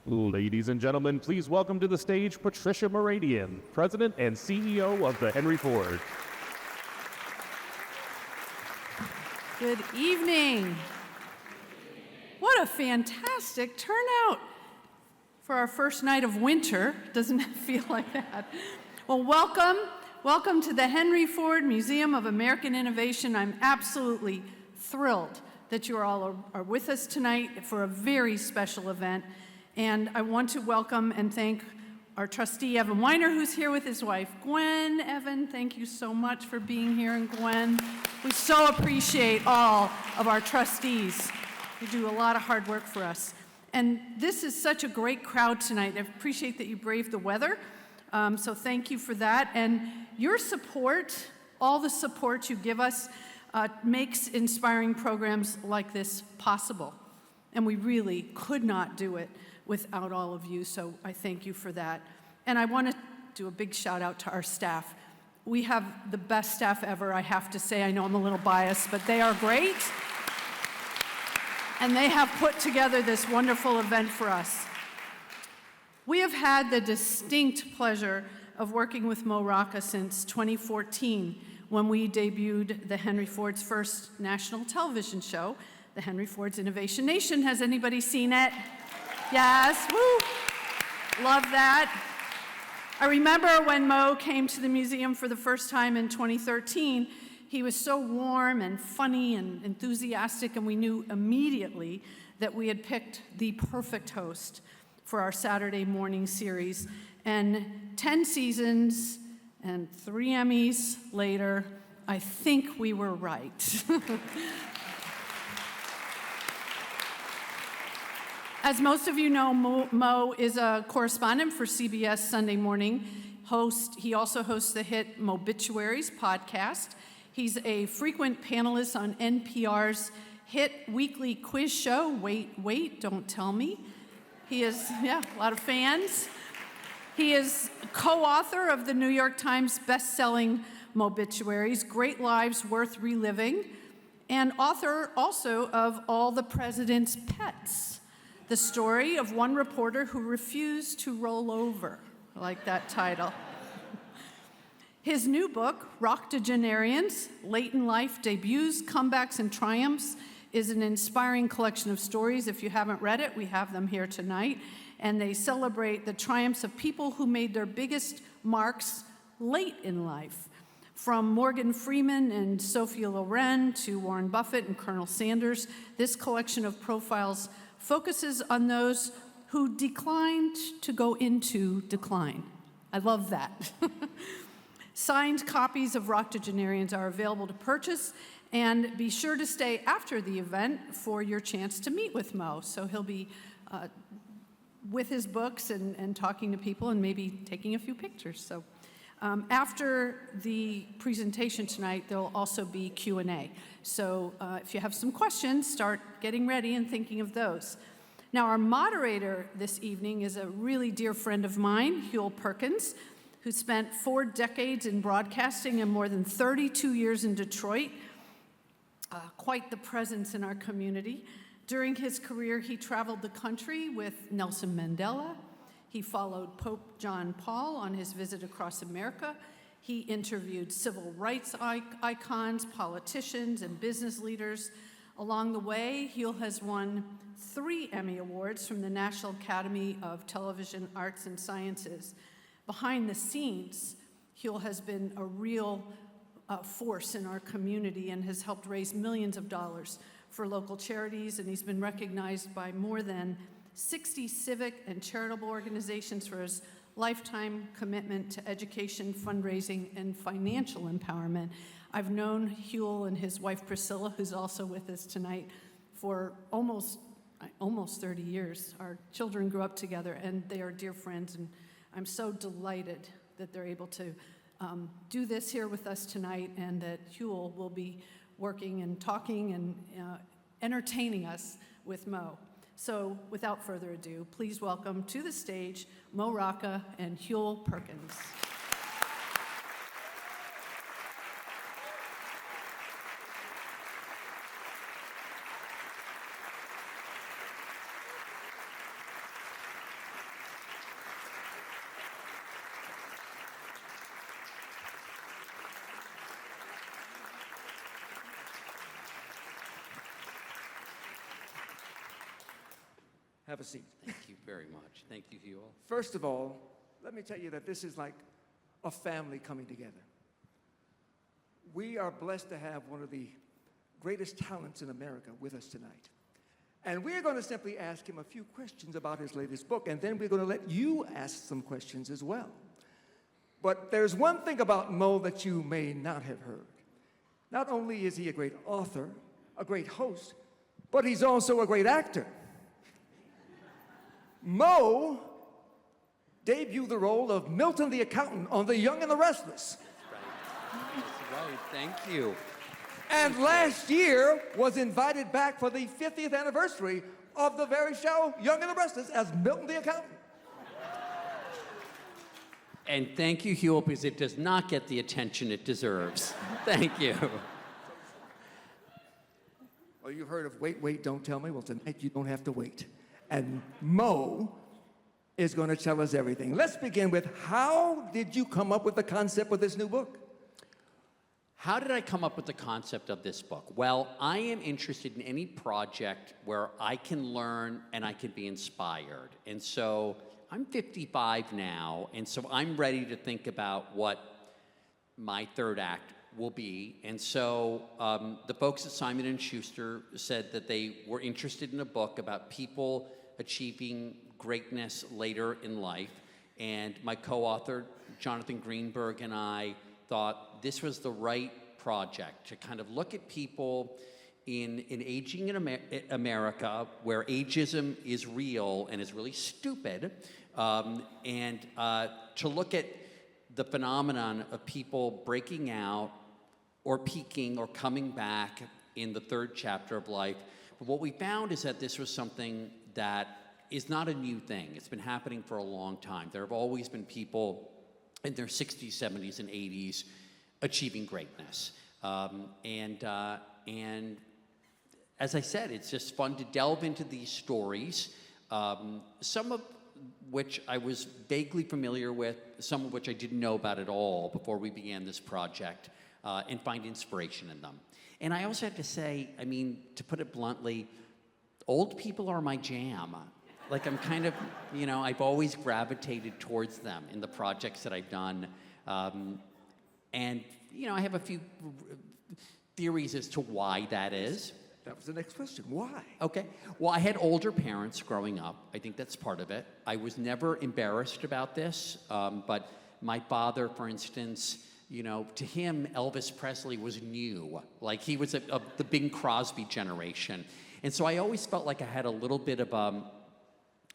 Ladies and gentlemen, please welcome to the stage Patricia Mouradian, President and CEO of the Henry Ford. Good evening. What a fantastic turnout for our first night of winter. Doesn't it feel like that? Well, welcome to the Henry Ford Museum of American Innovation. I'm absolutely thrilled that you all are with us tonight for a very special event. And I want to welcome and thank our trustee, Evan Weiner, who's here with his wife, Gwen. Evan, thank you so much for being here, and Gwen. We so appreciate all of our trustees. You do a lot of hard work for us. And this is such a great crowd tonight. I appreciate that you braved the weather, so thank you for that. And your support, all the support you give us, makes inspiring programs like this possible. And we really could not do it without all of you, so I thank you for that. And I want to do a big shout out to our staff. We have the best staff ever, I have to say. I know I'm a little biased, but they are great. And they have put together this wonderful event for us. We have had the distinct pleasure of working with Mo Rocca since 2014, when we debuted the Henry Ford's first national television show, the Henry Ford's Innovation Nation. Has anybody seen it? Yes, woo! Love that. I remember when Mo came to the museum for the first time in 2013, he was so warm and funny and enthusiastic, and we knew immediately that we had picked the perfect host for our Saturday morning series. And 10 seasons and 3 Emmys later, I think we were right. As most of you know, Mo is a correspondent for CBS Sunday Morning. He also hosts the hit Mobituaries podcast. He's a frequent panelist on NPR's hit weekly quiz show, Wait, Don't Tell Me. He is, a lot of fans. He is co-author of the New York Times best-selling Mobituaries, Great Lives Worth Reliving, and author also of All the President's Pets, the story of one reporter who refused to roll over. I like that title. His new book, ROCTOGENARIANS, Late in Life Debuts, Comebacks, and Triumphs, is an inspiring collection of stories. If you haven't read it, we have them here tonight. And they celebrate the triumphs of people who made their biggest marks late in life. From Morgan Freeman and Sophia Loren to Warren Buffett and Colonel Sanders, this collection of profiles focuses on those who declined to go into decline. I love that. Signed copies of Roctogenarians are available to purchase, and be sure to stay after the event for your chance to meet with Mo. So he'll be with his books and talking to people and maybe taking a few pictures. So after the presentation tonight, there'll also be Q&A. So if you have some questions, start getting ready and thinking of those. Now, our moderator this evening is a really dear friend of mine, Huel Perkins, who spent 4 decades in broadcasting and more than 32 years in Detroit. Quite the presence in our community. During his career, he traveled the country with Nelson Mandela. He followed Pope John Paul on his visit across America. He interviewed civil rights icons, politicians, and business leaders. Along the way, Huel has won 3 Emmy Awards from the National Academy of Television Arts and Sciences. Behind the scenes, Huel has been a real force in our community and has helped raise millions of dollars for local charities, and he's been recognized by more than 60 civic and charitable organizations for his lifetime commitment to education, fundraising, and financial empowerment. I've known Huel and his wife Priscilla, who's also with us tonight, for almost 30 years. Our children grew up together, and they are dear friends, and I'm so delighted that they're able to do this here with us tonight, and that Huel will be working and talking and entertaining us with Mo. So without further ado, please welcome to the stage Mo Rocca and Huel Perkins. Have a seat. Thank you very much. Thank you, Huel. First of all, let me tell you that this is like a family coming together. We are blessed to have one of the greatest talents in America with us tonight. And we're going to simply ask him a few questions about his latest book, and then we're going to let you ask some questions as well. But there's one thing about Mo that you may not have heard. Not only is he a great author, a great host, but he's also a great actor. Mo debuted the role of Milton the Accountant on The Young and the Restless. That's right. Thank you. And last year was invited back for the 50th anniversary of the very show, Young and the Restless, as Milton the Accountant. And thank you, Huel, because it does not get the attention it deserves. Thank you. Well, you've heard of Wait, Wait, Don't Tell Me. Well, tonight you don't have to wait. And Mo is going to tell us everything. Let's begin with, how did you come up with the concept of this new book? How did I come up with the concept of this book? Well, I am interested in any project where I can learn and I can be inspired. And so I'm 55 now, and so I'm ready to think about what my third act will be. And so the folks at Simon & Schuster said that they were interested in a book about people achieving greatness later in life. And my co-author, Jonathan Greenberg, and I thought this was the right project to kind of look at people in aging in America, where ageism is real and is really stupid, and to look at the phenomenon of people breaking out or peaking or coming back in the third chapter of life. But what we found is that this was something that is not a new thing. It's been happening for a long time. There have always been people in their 60s, 70s, and 80s achieving greatness. And as I said, it's just fun to delve into these stories, some of which I was vaguely familiar with, some of which I didn't know about at all before we began this project, and find inspiration in them. And I also have to say, I mean, to put it bluntly, old people are my jam. Like, I'm kind of, you know, I've always gravitated towards them in the projects that I've done. And, you know, I have a few theories as to why that is. That was the next question. Why? Okay. Well, I had older parents growing up. I think that's part of it. I was never embarrassed about this, but my father, for instance, you know, to him, Elvis Presley was new. Like, he was of the Bing Crosby generation. And so I always felt like I had a little bit of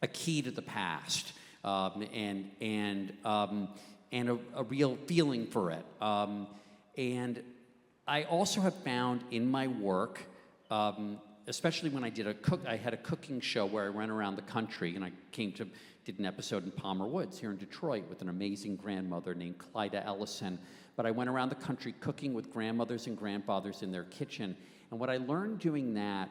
a key to the past, and a real feeling for it. And I also have found in my work, especially when I had a cooking show where I went around the country, and I did an episode in Palmer Woods here in Detroit with an amazing grandmother named Clyda Ellison. But I went around the country cooking with grandmothers and grandfathers in their kitchen. And what I learned doing that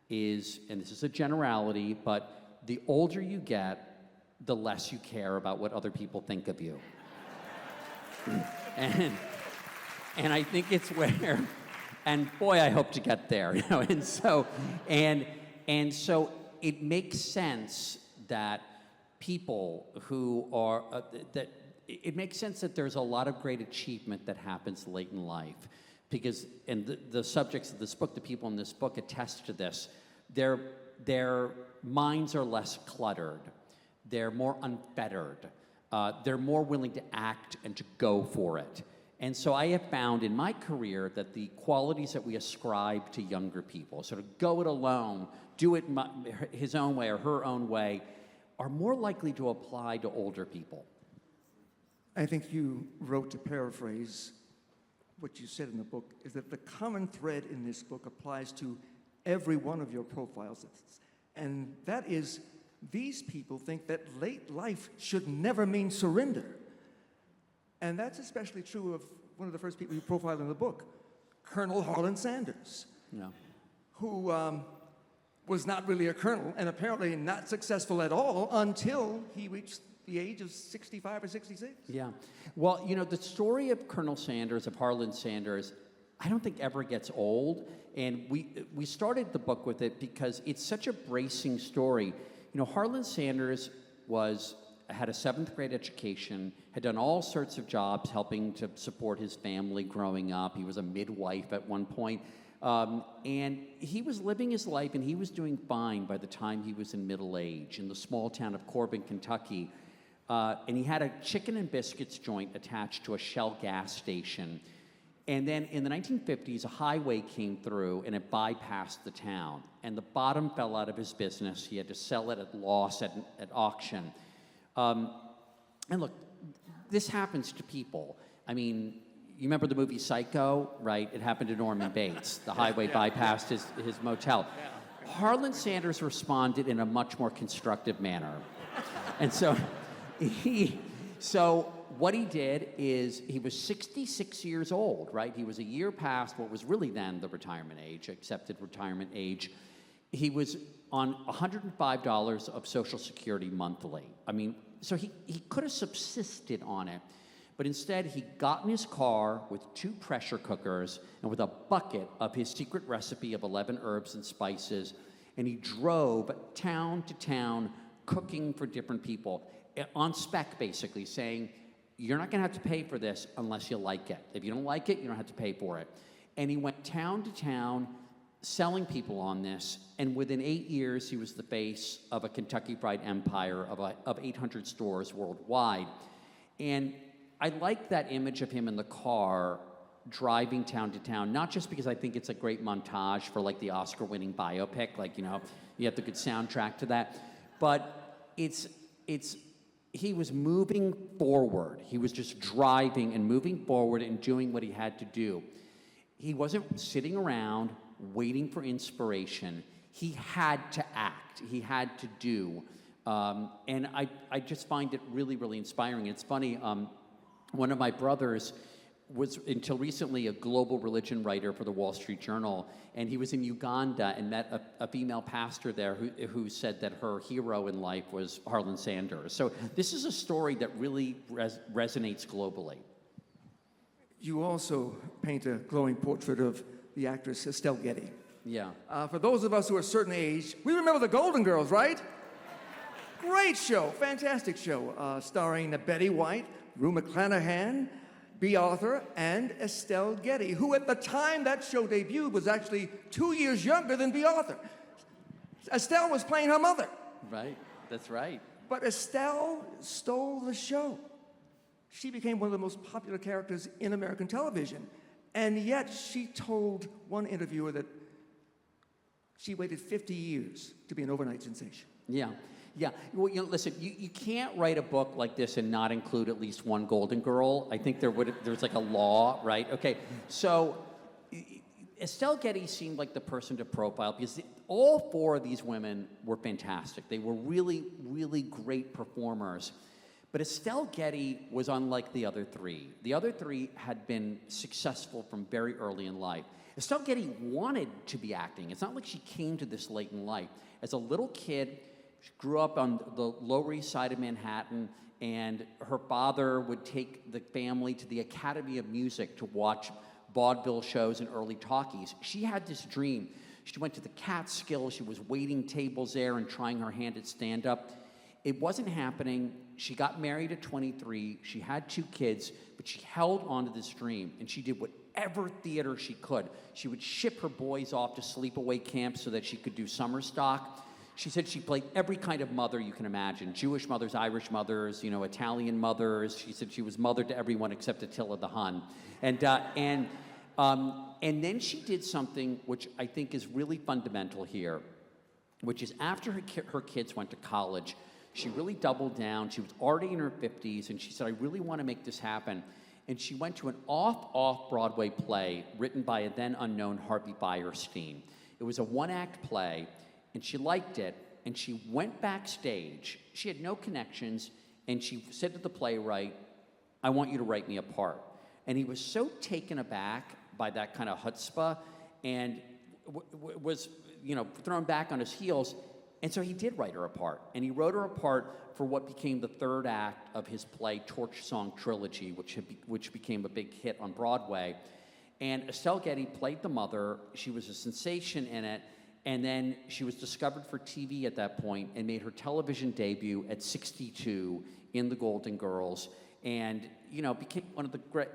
is, and this is a generality, but the older you get, the less you care about what other people think of you. And I think it's where, and boy, I hope to get there, you know. And so it makes sense that people who are it makes sense that there's a lot of great achievement that happens late in life, because, and the subjects of this book, the people in this book attest to this. Their minds are less cluttered. They're more unfettered. They're more willing to act and to go for it. And so I have found in my career that the qualities that we ascribe to younger people, sort of go it alone, do it his own way or her own way, are more likely to apply to older people. I think you wrote, to paraphrase what you said in the book, is that the common thread in this book applies to every one of your profiles. And that is, these people think that late life should never mean surrender. And that's especially true of one of the first people you profiled in the book, Colonel Harlan Sanders, who was not really a colonel and apparently not successful at all until he reached the age of 65 or 66. Yeah. Well, you know, the story of Colonel Sanders, of Harlan Sanders, I don't think ever gets old. And we started the book with it because it's such a bracing story. You Harlan Sanders had a 7th grade education, had done all sorts of jobs helping to support his family growing up. He was a midwife at one point. And he was living his life, and he was doing fine by the time he was in middle age in the small town of Corbin, Kentucky. And he had a chicken and biscuits joint attached to a Shell gas station. And then in the 1950s, a highway came through, and it bypassed the town. And the bottom fell out of his business. He had to sell it at loss at auction. And look, this happens to people. I mean, you remember the movie Psycho, right? It happened to Norman Bates. The highway bypassed his motel. Harlan Sanders responded in a much more constructive manner. And so what he did is he was 66 years old, right? He was a year past what was really then the retirement age, accepted retirement age. He was on $105 of Social Security monthly. I mean, so he could have subsisted on it, but instead he got in his car with 2 pressure cookers and with a bucket of his secret recipe of 11 herbs and spices, and he drove town to town cooking for different people on spec, basically, saying, you're not going to have to pay for this unless you like it. If you don't like it, you don't have to pay for it. And he went town to town selling people on this, and within 8 years, he was the face of a Kentucky Fried empire of 800 stores worldwide. And I like that image of him in the car driving town to town, not just because I think it's a great montage for like the Oscar-winning biopic, like, you have the good soundtrack to that, but he was moving forward. He was just driving and moving forward and doing what he had to do. He wasn't sitting around waiting for inspiration. He had to act. He had to do. And I just find it really, really inspiring. It's funny, one of my brothers was, until recently, a global religion writer for the Wall Street Journal, and he was in Uganda and met a female pastor there who said that her hero in life was Harlan Sanders. So this is a story that really resonates globally. You also paint a glowing portrait of the actress Estelle Getty. Yeah. For those of us who are a certain age, we remember the Golden Girls, right? Great show, fantastic show, starring Betty White, Rue McClanahan, B. Arthur, and Estelle Getty, who at the time that show debuted was actually 2 years younger than B. Arthur. Estelle was playing her mother. Right, that's right. But Estelle stole the show. She became one of the most popular characters in American television. And yet she told one interviewer that she waited 50 years to be an overnight sensation. Yeah. Yeah, well, listen, you can't write a book like this and not include at least one Golden Girl. I think there's like a law, right? Okay, so Estelle Getty seemed like the person to profile because all 4 of these women were fantastic. They were really, really great performers. But Estelle Getty was unlike the other 3. The other 3 had been successful from very early in life. Estelle Getty wanted to be acting. It's not like she came to this late in life. As a little kid, she grew up on the Lower East Side of Manhattan, and her father would take the family to the Academy of Music to watch vaudeville shows and early talkies. She had this dream. She went to the Catskills. She was waiting tables there and trying her hand at stand-up. It wasn't happening. She got married at 23. She had 2 kids, but she held on to this dream, and she did whatever theater she could. She would ship her boys off to sleepaway camps so that she could do summer stock. She said she played every kind of mother you can imagine. Jewish mothers, Irish mothers, Italian mothers. She said she was mother to everyone except Attila the Hun. And then she did something which I think is really fundamental here, which is after her kids went to college, she really doubled down. She was already in her 50s, and she said, I really want to make this happen. And she went to an off-Broadway play written by a then unknown Harvey Fierstein. It was a 1-act play, and she liked it, and she went backstage. She had no connections, and she said to the playwright, I want you to write me a part. And he was so taken aback by that kind of chutzpah and was, thrown back on his heels. And so he did write her a part. And he wrote her a part for what became the 3rd act of his play Torch Song Trilogy, which became a big hit on Broadway. And Estelle Getty played the mother. She was a sensation in it. And then she was discovered for TV at that point and made her television debut at 62 in The Golden Girls, and became one of the great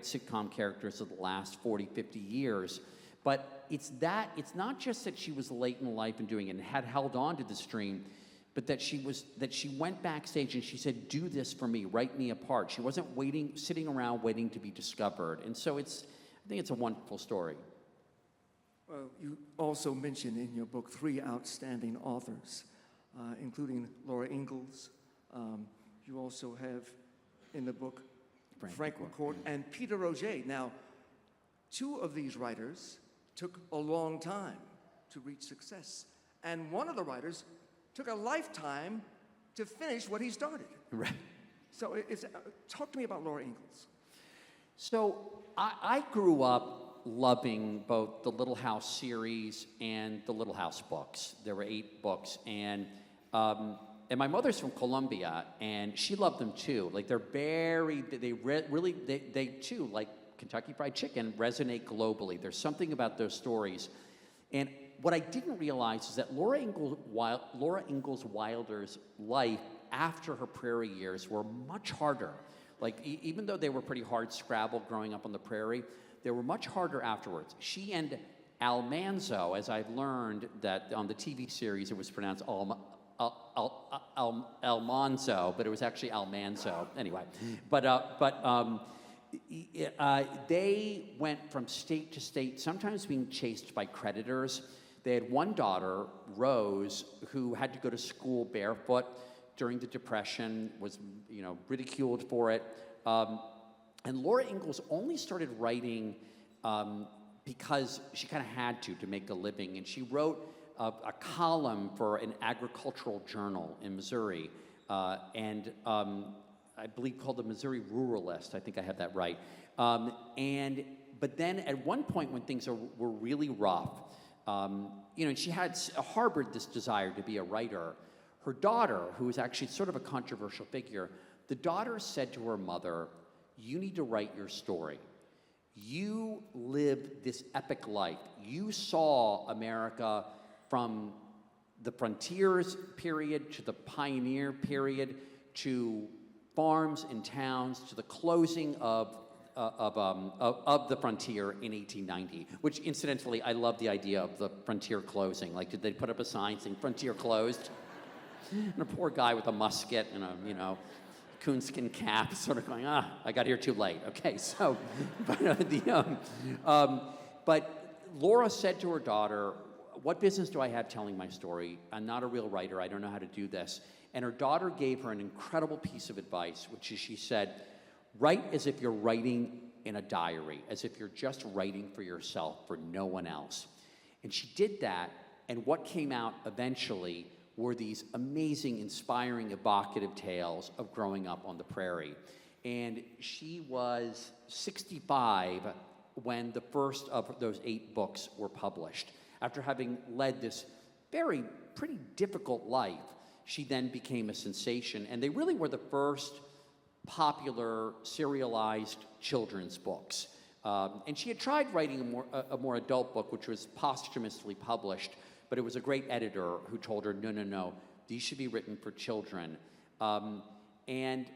sitcom characters of the last 40, 50 years. But it's not just that she was late in life in doing it and had held on to this dream, but that she went backstage and she said, "Do this for me, write me a part." She wasn't sitting around waiting to be discovered. And so I think it's a wonderful story. Well, you also mention in your book 3 outstanding authors, including Laura Ingalls. You also have in the book Frank McCourt and Peter Roget. Now, 2 of these writers took a long time to reach success, and one of the writers took a lifetime to finish what he started. Right. So talk to me about Laura Ingalls. So I grew up loving both the Little House series and the Little House books. There were 8 books, and my mother's from Colombia, and she loved them too. Like they too, like Kentucky Fried Chicken, resonate globally. There's something about those stories. And what I didn't realize is that Laura Ingalls Wilder's life after her prairie years were much harder. Like, even though they were pretty hard scrabble growing up on the prairie, they were much harder afterwards. She and Almanzo, as I've learned that on the TV series it was pronounced Almanzo, but it was actually Almanzo. Anyway, they went from state to state, sometimes being chased by creditors. They had one daughter, Rose, who had to go to school barefoot during the Depression, was ridiculed for it. And Laura Ingalls only started writing because she kind of had to make a living. And she wrote a column for an agricultural journal in Missouri, and I believe called the Missouri Ruralist. I think I have that right. But then at one point when things were really rough, and she had harbored this desire to be a writer. Her daughter, who was actually sort of a controversial figure, the daughter said to her mother, "You need to write your story. You lived this epic life. You saw America from the frontiers period to the pioneer period to farms and towns to the closing of the frontier in 1890, which incidentally, I love the idea of the frontier closing. Like, did they put up a sign saying frontier closed? And a poor guy with a musket and a, coonskin cap sort of going, I got here too late. Okay, so, but Laura said to her daughter, "What business do I have telling my story? I'm not a real writer. I don't know how to do this." And her daughter gave her an incredible piece of advice, which is she said, "Write as if you're writing in a diary, as if you're just writing for yourself, for no one else." And she did that, and what came out eventually were these amazing, inspiring, evocative tales of growing up on the prairie. And she was 65 when the first of those 8 books were published. After having led this pretty difficult life, she then became a sensation, and they really were the first popular serialized children's books. And she had tried writing a more adult book, which was posthumously published, but it was a great editor who told her, no, these should be written for children. And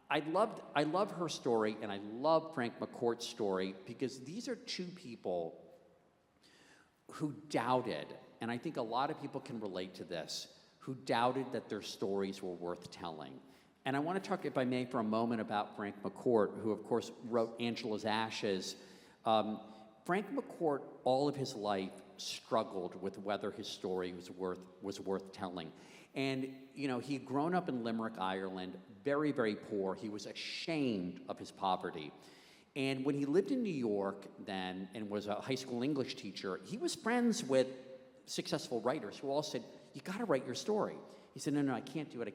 I love her story, and I love Frank McCourt's story, because these are 2 people who doubted, and I think a lot of people can relate to this, who doubted that their stories were worth telling. And I want to talk, if I may, for a moment about Frank McCourt, who, of course, wrote Angela's Ashes. Frank McCourt, all of his life, struggled with whether his story was worth telling. And, he had grown up in Limerick, Ireland, very, very poor. He was ashamed of his poverty. And when he lived in New York then and was a high school English teacher, he was friends with successful writers who all said, "You got to write your story." He said, no, I can't do it.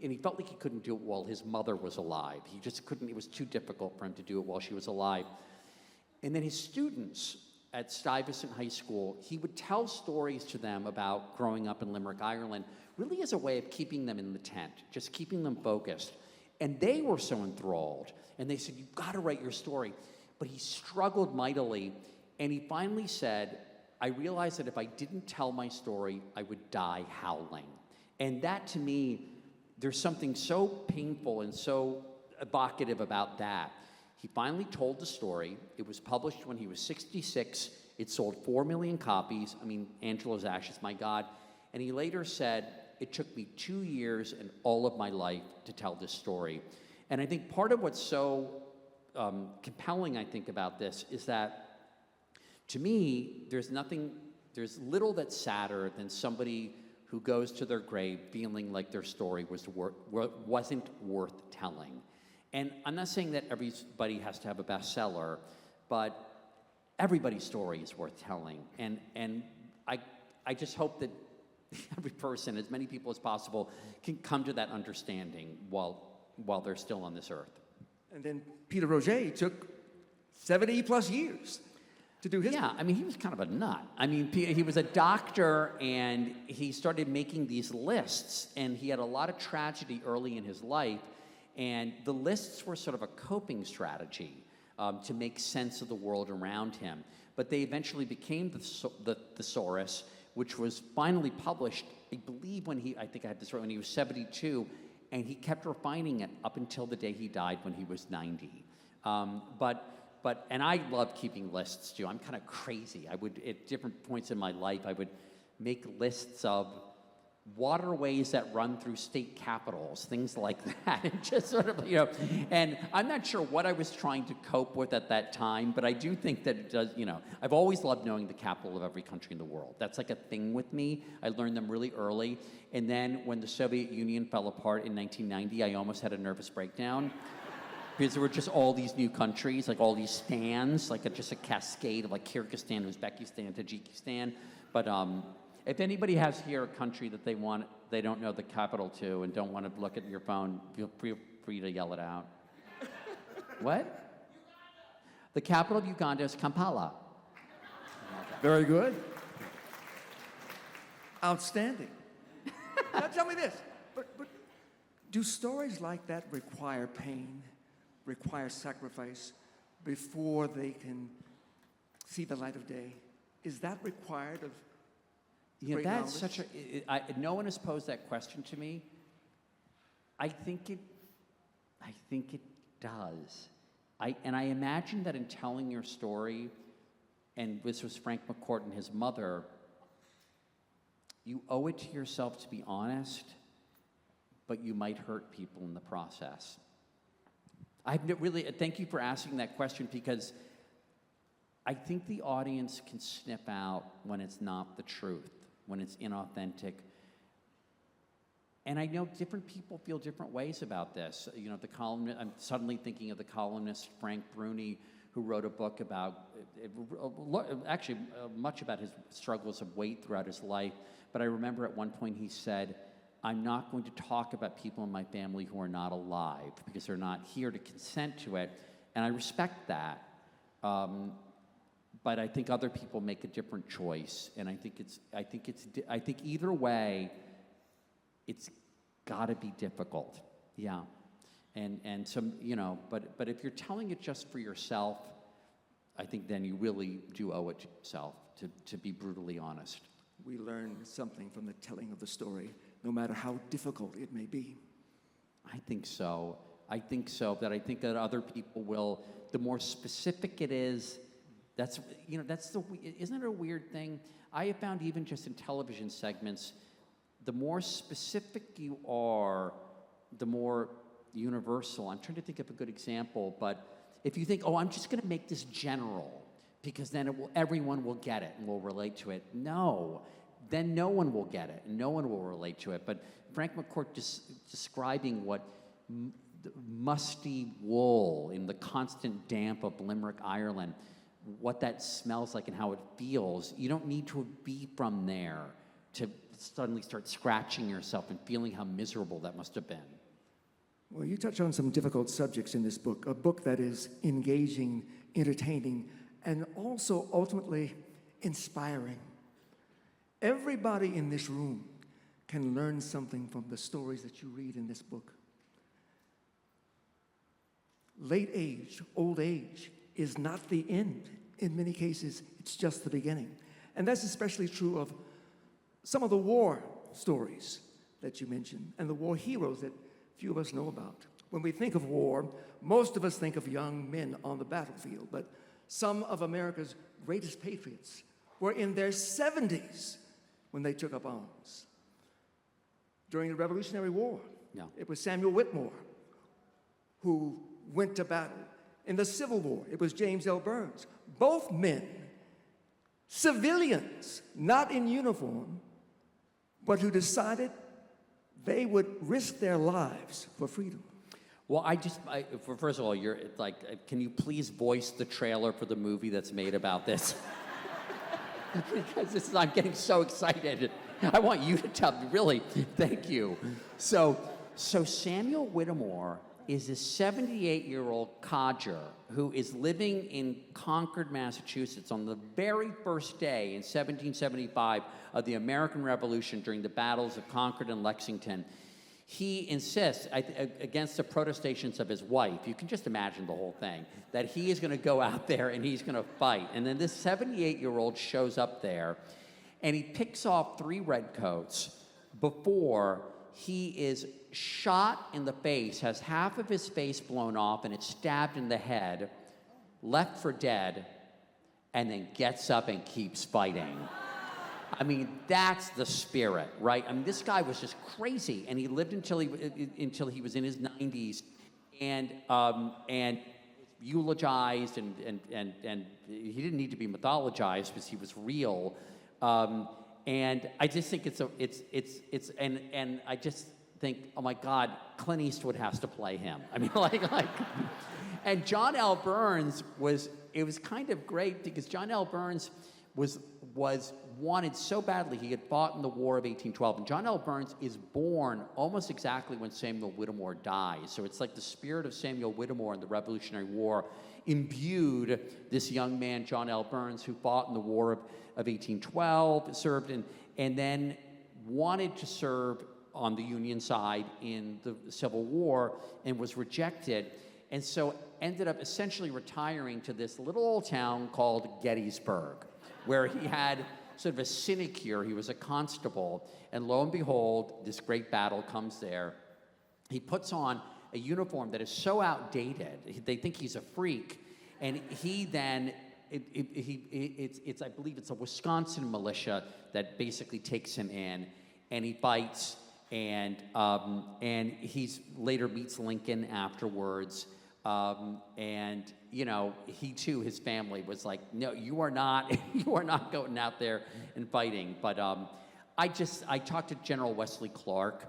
And he felt like he couldn't do it while his mother was alive. He just couldn't, it was too difficult for him to do it while she was alive. And then his students at Stuyvesant High School, he would tell stories to them about growing up in Limerick, Ireland, really as a way of keeping them in the tent, just keeping them focused. And they were so enthralled. And they said, "You've got to write your story." But he struggled mightily. And he finally said, I realized that if I didn't tell my story, I would die howling. And that, to me, there's something so painful and so evocative about that. He finally told the story. It was published when he was 66. It sold 4 million copies. I mean, Angelo's Ashes, my God. And he later said, it took me 2 years and all of my life to tell this story. And I think part of what's so compelling, I think, about this is that, to me, there's little that's sadder than somebody who goes to their grave feeling like their story wasn't worth telling. And I'm not saying that everybody has to have a bestseller, but everybody's story is worth telling. And I just hope that every person, as many people as possible, can come to that understanding while they're still on this earth. And then Peter Roget took 70 plus years to do his Yeah, book. I mean, he was kind of a nut. I mean, he was a doctor, and he started making these lists, and he had a lot of tragedy early in his life, and the lists were sort of a coping strategy to make sense of the world around him. But they eventually became the thesaurus, which was finally published, I believe I think I had this right, when he was 72, and he kept refining it up until the day he died when he was 90. And I love keeping lists too. I'm kind of crazy. I would, at different points in my life, I would make lists of waterways that run through state capitals, things like that, and just sort of, and I'm not sure what I was trying to cope with at that time, but I do think that it does, I've always loved knowing the capital of every country in the world. That's like a thing with me. I learned them really early, and then when the Soviet Union fell apart in 1990, I almost had a nervous breakdown. Because there were just all these new countries, like all these stands, like just a cascade of like Kyrgyzstan, Uzbekistan, Tajikistan. But if anybody has here a country that they don't know the capital to and don't want to look at your phone, feel free to yell it out. What? The capital of Uganda is Kampala. Very good. Outstanding. Now tell me this, but do stories like that require pain, require sacrifice before they can see the light of day? Is that required of great That's knowledge? no one has posed that question to me. I think it does. And I imagine that in telling your story, and this was Frank McCourt and his mother, you owe it to yourself to be honest, but you might hurt people in the process. Thank you for asking that question, because I think the audience can sniff out when it's not the truth, when it's inauthentic. And I know different people feel different ways about this. The columnist, I'm suddenly thinking of the columnist Frank Bruni, who wrote a book about, much about his struggles of weight throughout his life. But I remember at one point he said, I'm not going to talk about people in my family who are not alive because they're not here to consent to it. And I respect that. But I think other people make a different choice. And I think either way, it's got to be difficult. Yeah. And some, but if you're telling it just for yourself, I think then you really do owe it to yourself to be brutally honest. We learn something from the telling of the story, no matter how difficult it may be. I think so. I think that other people will, the more specific it is, isn't it a weird thing? I have found even just in television segments, the more specific you are, the more universal. I'm trying to think of a good example, but if you think, I'm just going to make this general, because then everyone will get it and will relate to it. No, then no one will get it and no one will relate to it. But Frank McCourt describing what musty wool in the constant damp of Limerick, Ireland, what that smells like and how it feels. You don't need to be from there to suddenly start scratching yourself and feeling how miserable that must have been. Well, you touch on some difficult subjects in this book, a book that is engaging, entertaining, and also ultimately inspiring. Everybody in this room can learn something from the stories that you read in this book. Late age, old age, is not the end. In many cases, it's just the beginning. And that's especially true of some of the war stories that you mentioned and the war heroes that few of us know about. When we think of war, most of us think of young men on the battlefield, but some of America's greatest patriots were in their 70s when they took up arms. During the Revolutionary War, it was Samuel Whitmore who went to battle. In the Civil War, it was James L. Burns. Both men, civilians, not in uniform, but who decided they would risk their lives for freedom. Well, first of all, can you please voice the trailer for the movie that's made about this? Because I'm getting so excited. I want you to tell me, really, thank you. So Samuel Whittemore is a 78-year-old codger who is living in Concord, Massachusetts on the very first day in 1775 of the American Revolution during the battles of Concord and Lexington. He insists, against the protestations of his wife, you can just imagine the whole thing, that he is going to go out there and he's going to fight. And then this 78-year-old shows up there, and he picks off 3 redcoats before he is shot in the face, has half of his face blown off, and it's stabbed in the head, left for dead, and then gets up and keeps fighting. I mean, that's the spirit, right? I mean, this guy was just crazy, and he lived until he was in his 90s, and eulogized, and he didn't need to be mythologized because he was real. And I just think and I just think, oh my God, Clint Eastwood has to play him. I mean, and John L. Burns it was kind of great because John L. Burns was wanted so badly. He had fought in the War of 1812, and John L. Burns is born almost exactly when Samuel Whittemore dies. So it's like the spirit of Samuel Whittemore in the Revolutionary War imbued this young man, John L. Burns, who fought in the War of 1812, served and then wanted to serve on the Union side in the Civil War and was rejected, and so ended up essentially retiring to this little old town called Gettysburg, where he had sort of a sinecure. He was a constable, and lo and behold, this great battle comes there. He puts on a uniform that is so outdated, they think he's a freak, and he then, I believe it's a Wisconsin militia that basically takes him in, and he fights, and he's later meets Lincoln afterwards, and he too, his family was like, no, you are not going out there and fighting. But I talked to General Wesley Clark,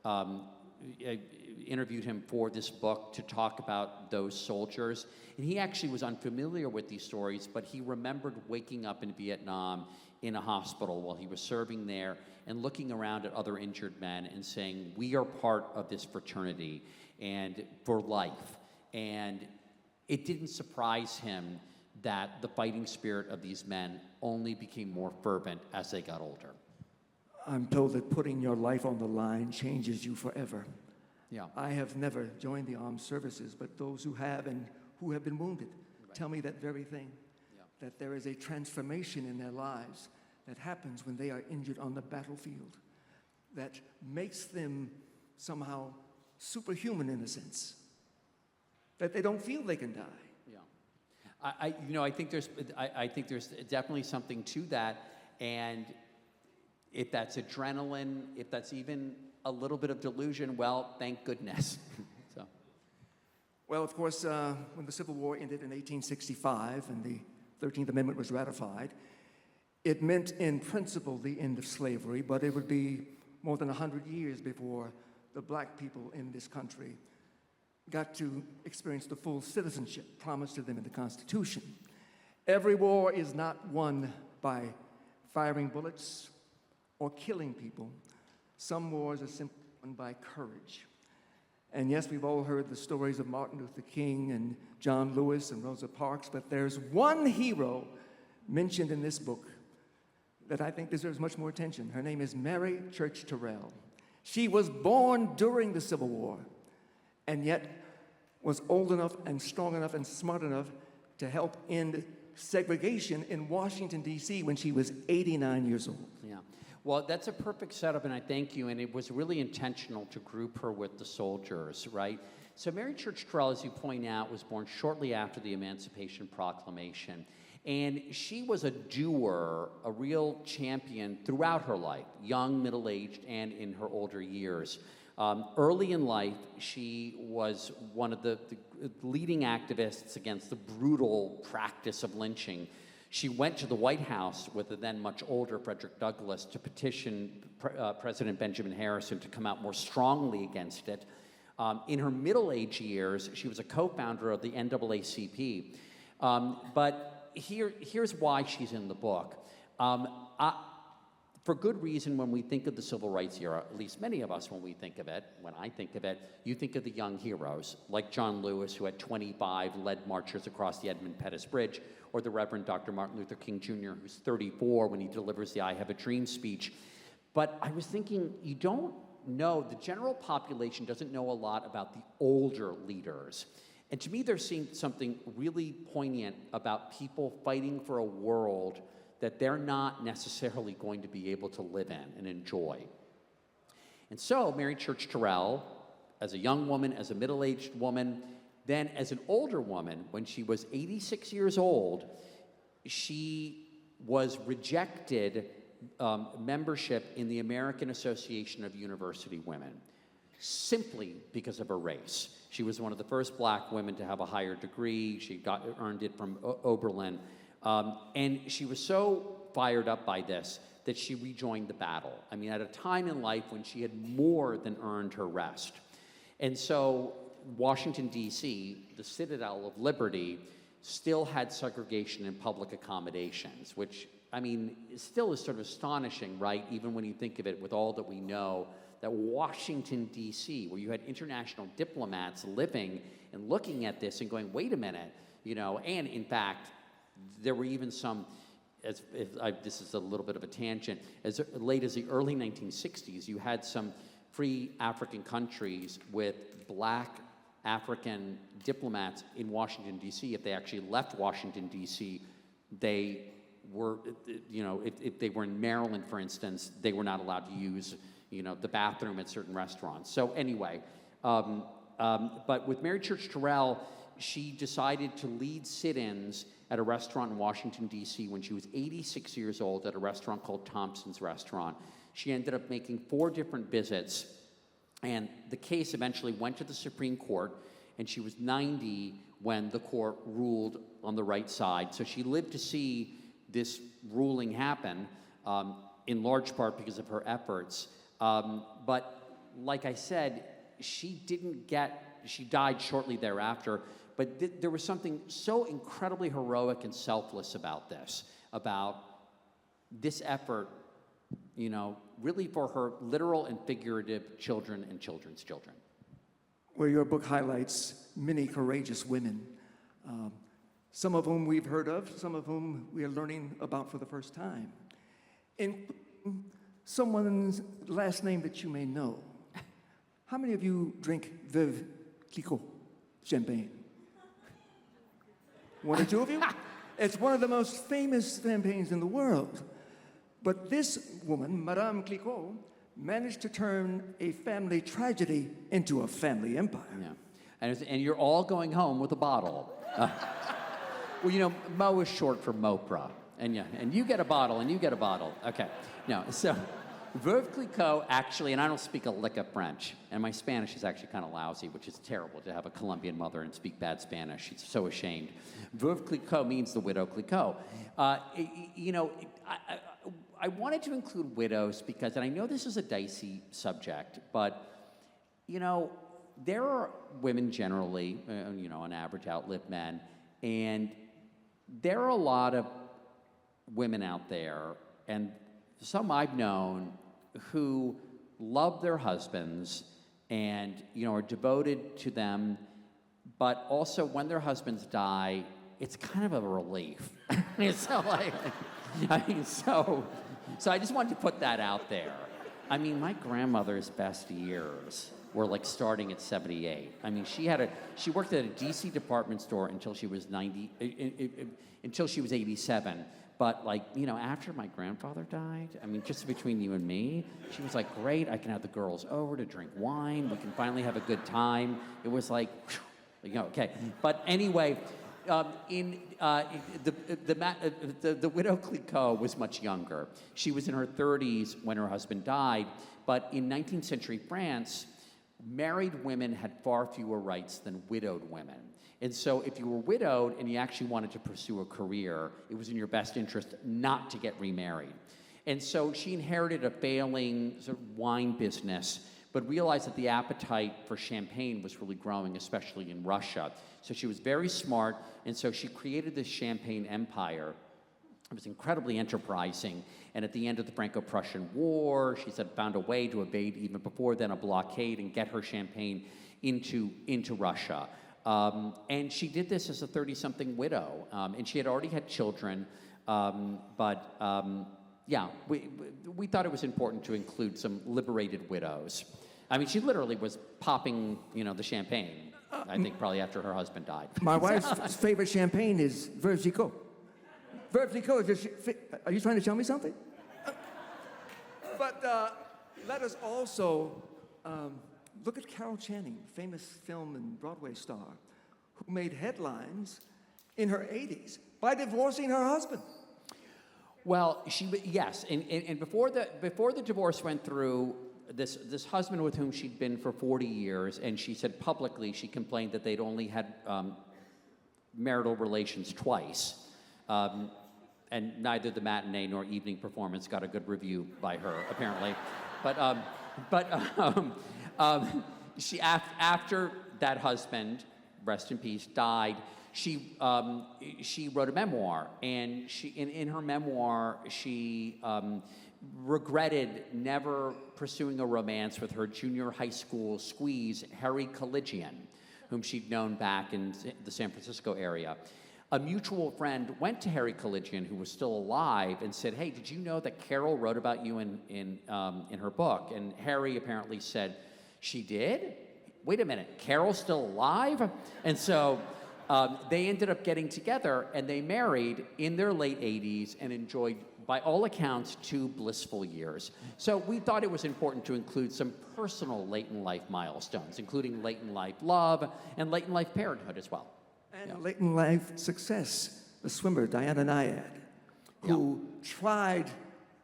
I interviewed him for this book to talk about those soldiers, and he actually was unfamiliar with these stories, but he remembered waking up in Vietnam in a hospital while he was serving there and looking around at other injured men and saying, we are part of this fraternity and for life. And it didn't surprise him that the fighting spirit of these men only became more fervent as they got older. I'm told that putting your life on the line changes you forever. Yeah. I have never joined the armed services, but those who have and who have been wounded tell me that very thing, that there is a transformation in their lives that happens when they are injured on the battlefield that makes them somehow superhuman in a sense, that they don't feel they can die. Yeah. I think there's definitely something to that, and if that's adrenaline, if that's even a little bit of delusion, well, thank goodness. So. Well, of course, when the Civil War ended in 1865 and the 13th Amendment was ratified, it meant in principle the end of slavery, but it would be more than 100 years before the black people in this country got to experience the full citizenship promised to them in the Constitution. Every war is not won by firing bullets or killing people. Some wars are simply won by courage. And yes, we've all heard the stories of Martin Luther King and John Lewis and Rosa Parks, but there's one hero mentioned in this book that I think deserves much more attention. Her name is Mary Terrell. She was born during the Civil War, and yet was old enough and strong enough and smart enough to help end segregation in Washington, D.C. when she was 89 years old. Yeah. Well, that's a perfect setup, and I thank you. And it was really intentional to group her with the soldiers, right? So Mary Church Terrell, as you point out, was born shortly after the Emancipation Proclamation. And she was a doer, a real champion throughout her life, young, middle-aged, and in her older years. Early in life, she was one of the leading activists against the brutal practice of lynching. She went to the White House with the then much older Frederick Douglass to petition President Benjamin Harrison to come out more strongly against it. In her middle-aged years, she was a co-founder of the NAACP. But here's why she's in the book. For good reason, when we think of the civil rights era, at least many of us, when we think of it, when I think of it, you think of the young heroes, like John Lewis, who at 25 led marchers across the Edmund Pettus Bridge, or the Reverend Dr. Martin Luther King Jr., who's 34 when he delivers the I Have a Dream speech. But I was thinking, you don't know, the general population doesn't know a lot about the older leaders. And to me, they're seeing something really poignant about people fighting for a world that they're not necessarily going to be able to live in and enjoy. And so Mary Church Terrell, as a young woman, as a middle-aged woman, then as an older woman, when she was 86 years old, she was rejected membership in the American Association of University Women, simply because of her race. She was one of the first black women to have a higher degree. She earned it from Oberlin. And she was so fired up by this that she rejoined the battle. I mean, at a time in life when she had more than earned her rest. And so Washington, D.C., the citadel of liberty, still had segregation in public accommodations, which, I mean, still is sort of astonishing, right? Even when you think of it with all that we know, that Washington, D.C., where you had international diplomats living and looking at this and going, wait a minute, you know, and in fact, there were even some, this is a little bit of a tangent, as late as the early 1960s, you had some free African countries with black African diplomats in Washington, D.C. If they actually left Washington, D.C., they were, you know, if they were in Maryland, for instance, they were not allowed to use, you know, the bathroom at certain restaurants. So anyway, but with Mary Church Terrell, she decided to lead sit-ins at a restaurant in Washington, D.C. when she was 86 years old at a restaurant called Thompson's Restaurant. She ended up making 4 different visits, and the case eventually went to the Supreme Court, and she was 90 when the court ruled on the right side. So she lived to see this ruling happen, in large part because of her efforts. But like I said, she died shortly thereafter. But there was something so incredibly heroic and selfless about this effort, you know, really for her literal and figurative children and children's children. Well, your book highlights many courageous women, some of whom we've heard of, some of whom we are learning about for the first time, including someone's last name that you may know. How many of you drink Veuve Clicquot champagne? 1 or 2 of you? It's one of the most famous champagnes in the world. But this woman, Madame Clicquot, managed to turn a family tragedy into a family empire. Yeah, and you're all going home with a bottle. Well, you know, Mo is short for Mopra, and you get a bottle, and you get a bottle. Okay, no, so Veuve Clicquot actually, and I don't speak a lick of French, and my Spanish is actually kind of lousy, which is terrible to have a Colombian mother and speak bad Spanish. She's so ashamed. Veuve Clicquot means the widow Clicquot. You know, I wanted to include widows because, and I know this is a dicey subject, but, you know, there are women generally, you know, on average outlive men, and there are a lot of women out there, and some I've known who love their husbands and, you know, are devoted to them, but also when their husbands die, it's kind of a relief. So like, I mean, so I just wanted to put that out there. I mean, my grandmother's best years were like starting at 78. I mean, she worked at a DC department store until she was 87. But like, you know, after my grandfather died, I mean, just between you and me, she was like, great, I can have the girls over to drink wine. We can finally have a good time. It was like, whew, you know, okay. But anyway, the widow Clicquot was much younger. She was in her 30s when her husband died. But in 19th century France, married women had far fewer rights than widowed women. And so if you were widowed and you actually wanted to pursue a career, it was in your best interest not to get remarried. And so she inherited a failing sort of wine business, but realized that the appetite for champagne was really growing, especially in Russia. So she was very smart, and so she created this champagne empire. It was incredibly enterprising, and at the end of the Franco-Prussian War, she said found a way to evade, even before then, a blockade and get her champagne into Russia. And she did this as a 30-something widow, and she had already had children, yeah, we thought it was important to include some liberated widows. I mean, she literally was popping, you know, the champagne, I think probably after her husband died. My wife's favorite champagne is Veuve Clicquot. Veuve Clicquot is are you trying to tell me something? But let us also look at Carol Channing, famous film and Broadway star, who made headlines in her 80s by divorcing her husband. Well, yes, and before the divorce went through, this husband with whom she'd been for 40 years, and she said publicly she complained that they'd only had marital relations twice, and neither the matinee nor evening performance got a good review by her, apparently. She after that husband, rest in peace, died. She wrote a memoir, and in her memoir she regretted never pursuing a romance with her junior high school squeeze, Harry Colligian, whom she'd known back in the San Francisco area. A mutual friend went to Harry Colligian, who was still alive, and said, "Hey, did you know that Carol wrote about you in her book?" And Harry apparently said, "She did? Wait a minute, Carol's still alive?" And so they ended up getting together, and they married in their late 80s and enjoyed, by all accounts, 2 blissful years. So we thought it was important to include some personal late-in-life milestones, including late-in-life love and late-in-life parenthood as well. And late-in-life success, the swimmer Diana Nyad, who tried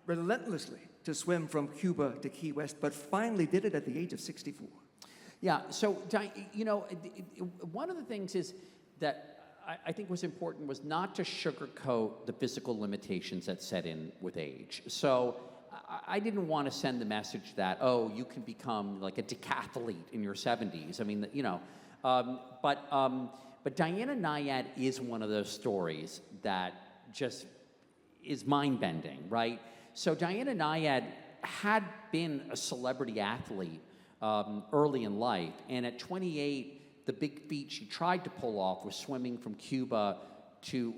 relentlessly to swim from Cuba to Key West, but finally did it at the age of 64. Yeah, so, you know, one of the things is that I think was important was not to sugarcoat the physical limitations that set in with age. So I didn't want to send the message that, oh, you can become like a decathlete in your 70s. I mean, you know, but Diana Nyad is one of those stories that just is mind-bending, right? So Diana Nyad had been a celebrity athlete early in life, and at 28, the big feat she tried to pull off was swimming from Cuba to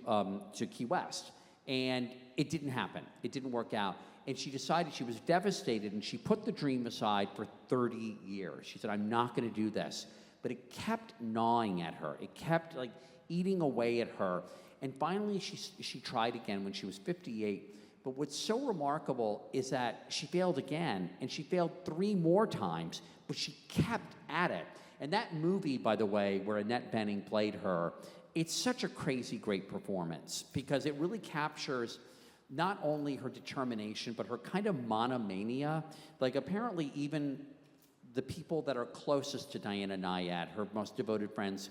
Key West, and it didn't happen. It didn't work out, and she decided she was devastated, and she put the dream aside for 30 years. She said, "I'm not going to do this." But it kept gnawing at her. It kept like eating away at her. And finally, she tried again when she was 58. But what's so remarkable is that she failed again, and she failed 3 more times, but she kept at it. And that movie, by the way, where Annette Bening played her, it's such a crazy great performance because it really captures not only her determination, but her kind of monomania. Like apparently even the people that are closest to Diana Nyad, her most devoted friends,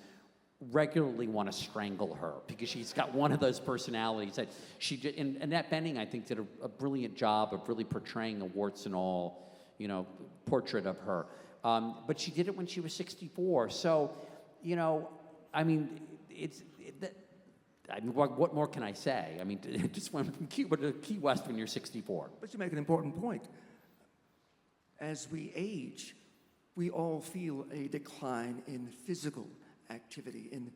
regularly want to strangle her because she's got one of those personalities that she did. And Annette Bening, I think, did a brilliant job of really portraying a warts and all, you know, portrait of her. But she did it when she was 64. So, you know, I mean, what more can I say? I mean, it just went from Cuba to Key West when you're 64. But you make an important point. As we age, we all feel a decline in physical activity, in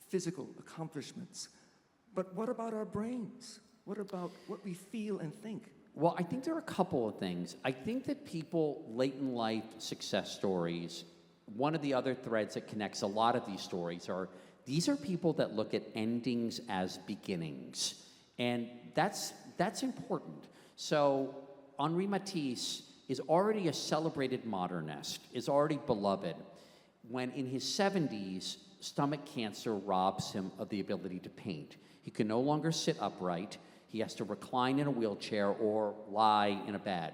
physical accomplishments. But what about our brains? What about what we feel and think? Well, I think there are a couple of things. I think that people, late in life success stories, one of the other threads that connects a lot of these stories are, these are people that look at endings as beginnings. And that's important. So Henri Matisse is already a celebrated modernist, is already beloved, when in his 70s, stomach cancer robs him of the ability to paint. He can no longer sit upright. He has to recline in a wheelchair or lie in a bed.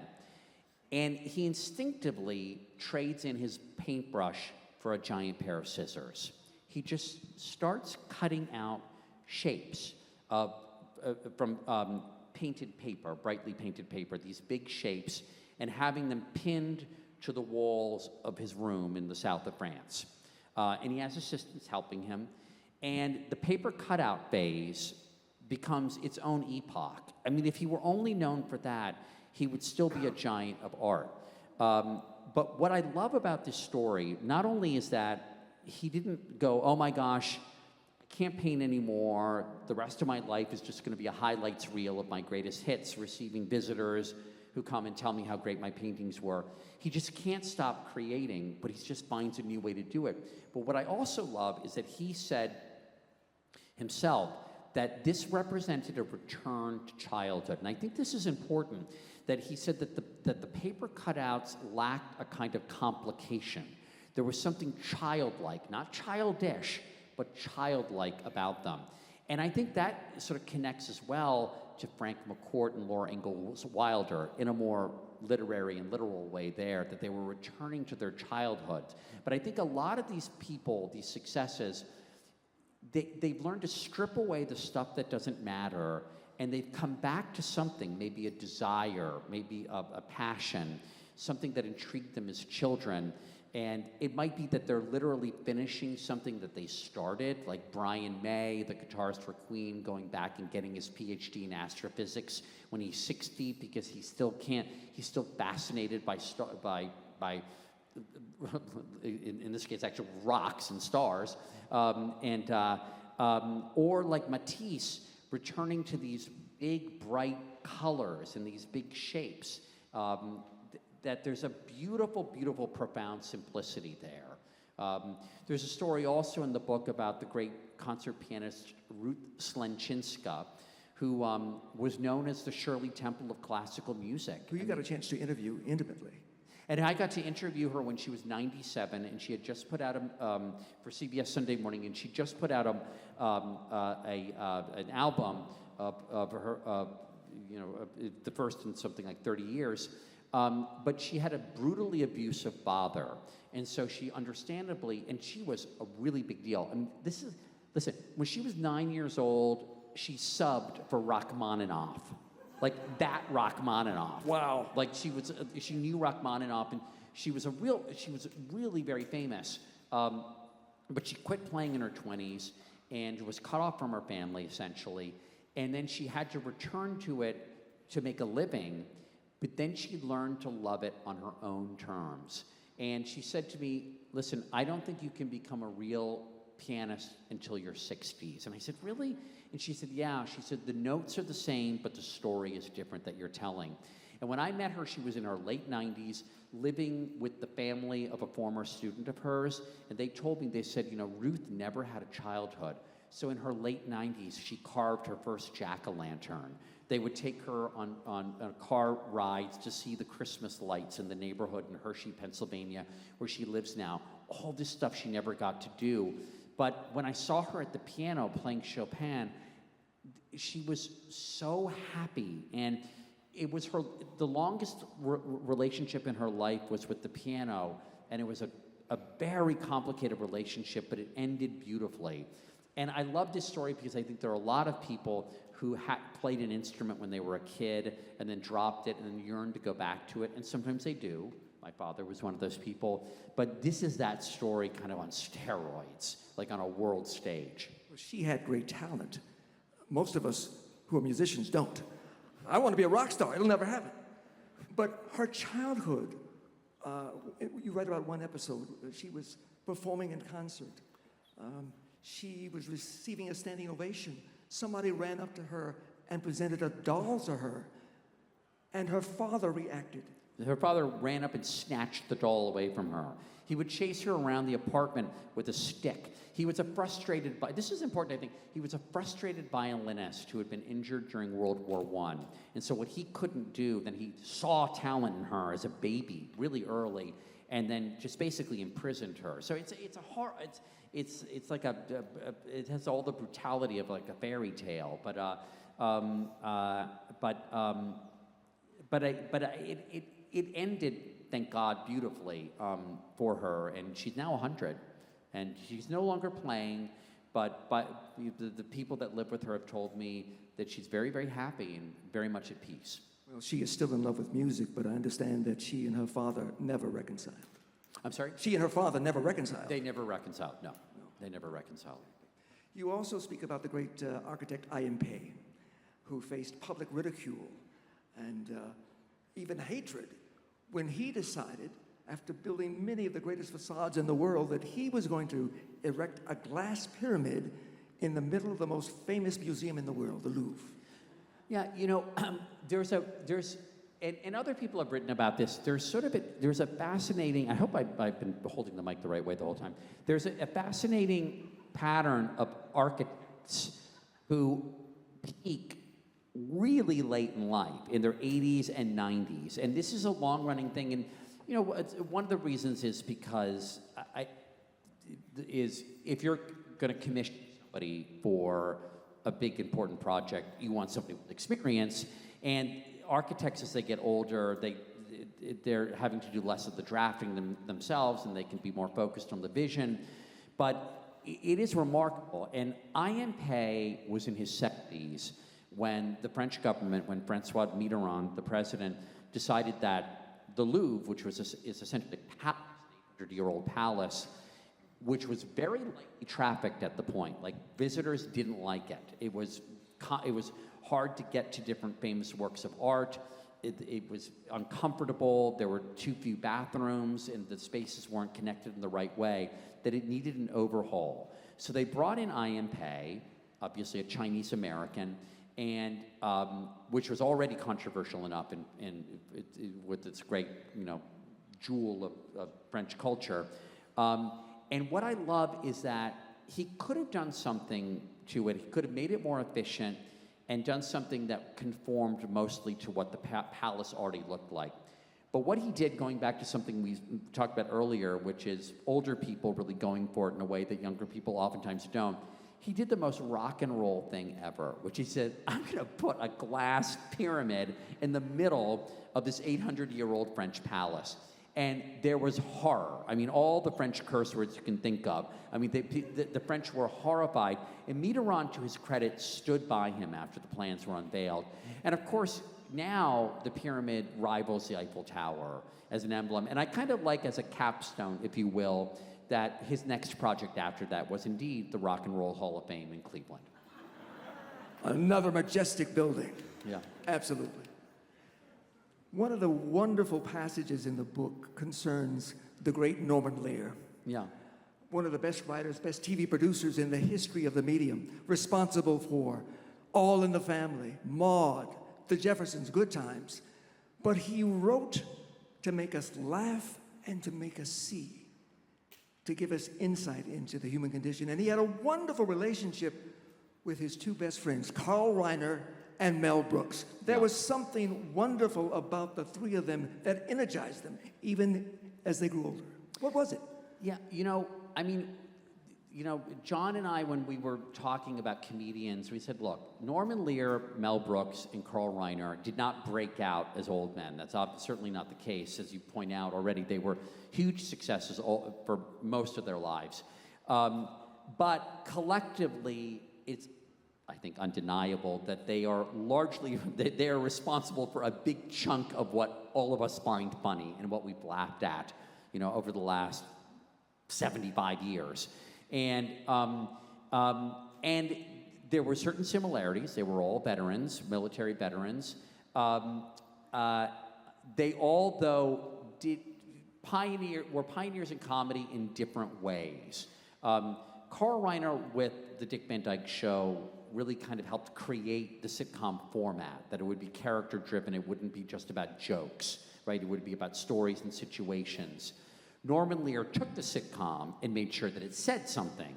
And he instinctively trades in his paintbrush for a giant pair of scissors. He just starts cutting out shapes from painted paper, brightly painted paper, these big shapes, and having them pinned to the walls of his room in the south of France. And he has assistants helping him. And the paper cutout phase becomes its own epoch. I mean, if he were only known for that, he would still be a giant of art. But what I love about this story, not only is that he didn't go, oh my gosh, I can't paint anymore, the rest of my life is just gonna be a highlights reel of my greatest hits, receiving visitors who come and tell me how great my paintings were. He just can't stop creating, but he just finds a new way to do it. But what I also love is that he said himself that this represented a return to childhood. And I think this is important, that he said that the paper cutouts lacked a kind of complication. There was something childlike, not childish, but childlike about them. And I think that sort of connects as well to Frank McCourt and Laura Ingalls Wilder in a more literary and literal way there, that they were returning to their childhood. But I think a lot of these people, these successes, they've learned to strip away the stuff that doesn't matter, and they've come back to something, maybe a desire, maybe a passion, something that intrigued them as children. And it might be that they're literally finishing something that they started, like Brian May, the guitarist for Queen, going back and getting his PhD in astrophysics when he's 60 because he still can't, he's still fascinated by in this case, actually rocks and stars. Or like Matisse, returning to these big, bright colors and these big shapes. That there's a beautiful, beautiful, profound simplicity there. There's a story also in the book about the great concert pianist Ruth Slenczynska, who was known as the Shirley Temple of classical music. Who you got a chance to interview intimately. And I got to interview her when she was 97, and she had just put out for CBS Sunday Morning, and she just put out an album of her, the first in something like 30 years. But she had a brutally abusive father. And so she understandably, and she was a really big deal. I mean, listen, when she was 9 years old, she subbed for Rachmaninoff. Like that Rachmaninoff. Wow. Like she knew Rachmaninoff, and she was really very famous. But she quit playing in her 20s and was cut off from her family, essentially. And then she had to return to it to make a living. But then she learned to love it on her own terms. And she said to me, listen, I don't think you can become a real pianist until your 60s. And I said, really? And she said, yeah. She said, the notes are the same, but the story is different that you're telling. And when I met her, she was in her late 90s, living with the family of a former student of hers. And they told me, they said, Ruth never had a childhood. So in her late 90s, she carved her first jack-o'-lantern. They would take her on car rides to see the Christmas lights in the neighborhood in Hershey, Pennsylvania, where she lives now. All this stuff she never got to do. But when I saw her at the piano playing Chopin, she was so happy. And it was the longest relationship in her life was with the piano. And it was a very complicated relationship, but it ended beautifully. And I love this story because I think there are a lot of people who played an instrument when they were a kid and then dropped it and then yearned to go back to it. And sometimes they do. My father was one of those people. But this is that story kind of on steroids, like on a world stage. She had great talent. Most of us who are musicians don't. I want to be a rock star. It'll never happen. But her childhood, you write about one episode. She was performing in concert. She was receiving a standing ovation. Somebody ran up to her and presented a doll to her. And her father reacted. Her father ran up and snatched the doll away from her. He would chase her around the apartment with a stick. He was a frustrated, this is important, I think, he was a frustrated violinist who had been injured during World War I. And so what he couldn't do, then he saw talent in her as a baby really early, and then just basically imprisoned her. So it's a horror, it's like it has all the brutality of like a fairy tale, it ended, thank God, beautifully for her, and she's now 100, and she's no longer playing, but the people that live with her have told me that she's very, very happy and very much at peace. Well, she is still in love with music, but I understand that she and her father never reconciled. I'm sorry? She and her father never reconciled. They never reconciled, no. They never reconciled. You also speak about the great architect I.M. Pei, who faced public ridicule and even hatred when he decided, after building many of the greatest facades in the world, that he was going to erect a glass pyramid in the middle of the most famous museum in the world, the Louvre. Yeah, you know, and other people have written about this. There's a fascinating, I hope I've been holding the mic the right way the whole time. There's a fascinating pattern of architects who peak really late in life, in their 80s and 90s. And this is a long-running thing. And, you know, one of the reasons is because if you're going to commission somebody for a big, important project, you want somebody with experience. And architects, as they get older, they're having to do less of the drafting themselves, and they can be more focused on the vision. But it is remarkable. And I.M. Pei was in his 70s when the French government, when Francois Mitterrand, the president, decided that the Louvre, which is essentially a 100-year-old palace, which was very lightly trafficked at the point. Like, visitors didn't like it. It was hard to get to different famous works of art. It was uncomfortable. There were too few bathrooms, and the spaces weren't connected in the right way, that it needed an overhaul. So they brought in I.M. Pei, obviously a Chinese American, and which was already controversial enough with its great, you know, jewel of French culture. And what I love is that he could have done something to it. He could have made it more efficient and done something that conformed mostly to what the palace already looked like. But what he did, going back to something we talked about earlier, which is older people really going for it in a way that younger people oftentimes don't, he did the most rock and roll thing ever, which he said, I'm going to put a glass pyramid in the middle of this 800-year-old French palace. And there was horror. I mean, all the French curse words you can think of. I mean, the French were horrified. And Mitterrand, to his credit, stood by him after the plans were unveiled. And of course, now the pyramid rivals the Eiffel Tower as an emblem. And I kind of like, as a capstone, if you will, that his next project after that was indeed the Rock and Roll Hall of Fame in Cleveland. Another majestic building. Yeah. Absolutely. One of the wonderful passages in the book concerns the great Norman Lear. Yeah. One of the best writers, best TV producers in the history of the medium, responsible for All in the Family, Maude, The Jeffersons, Good Times. But he wrote to make us laugh and to make us see, to give us insight into the human condition. And he had a wonderful relationship with his two best friends, Carl Reiner and Mel Brooks. There was something wonderful about the three of them that energized them, even as they grew older. What was it? Yeah, you know, I mean, you know, John and I, when we were talking about comedians, we said, look, Norman Lear, Mel Brooks, and Carl Reiner did not break out as old men. That's certainly not the case. As you point out already, they were huge successes for most of their lives. But collectively, it's, I think, undeniable that they are largely, they are responsible for a big chunk of what all of us find funny and what we've laughed at, you know, over the last 75 years. And there were certain similarities. They were all veterans, military veterans. They all, though, were pioneers in comedy in different ways. Carl Reiner with the Dick Van Dyke Show really kind of helped create the sitcom format, that it would be character driven, it wouldn't be just about jokes, right? It would be about stories and situations. Norman Lear took the sitcom and made sure that it said something.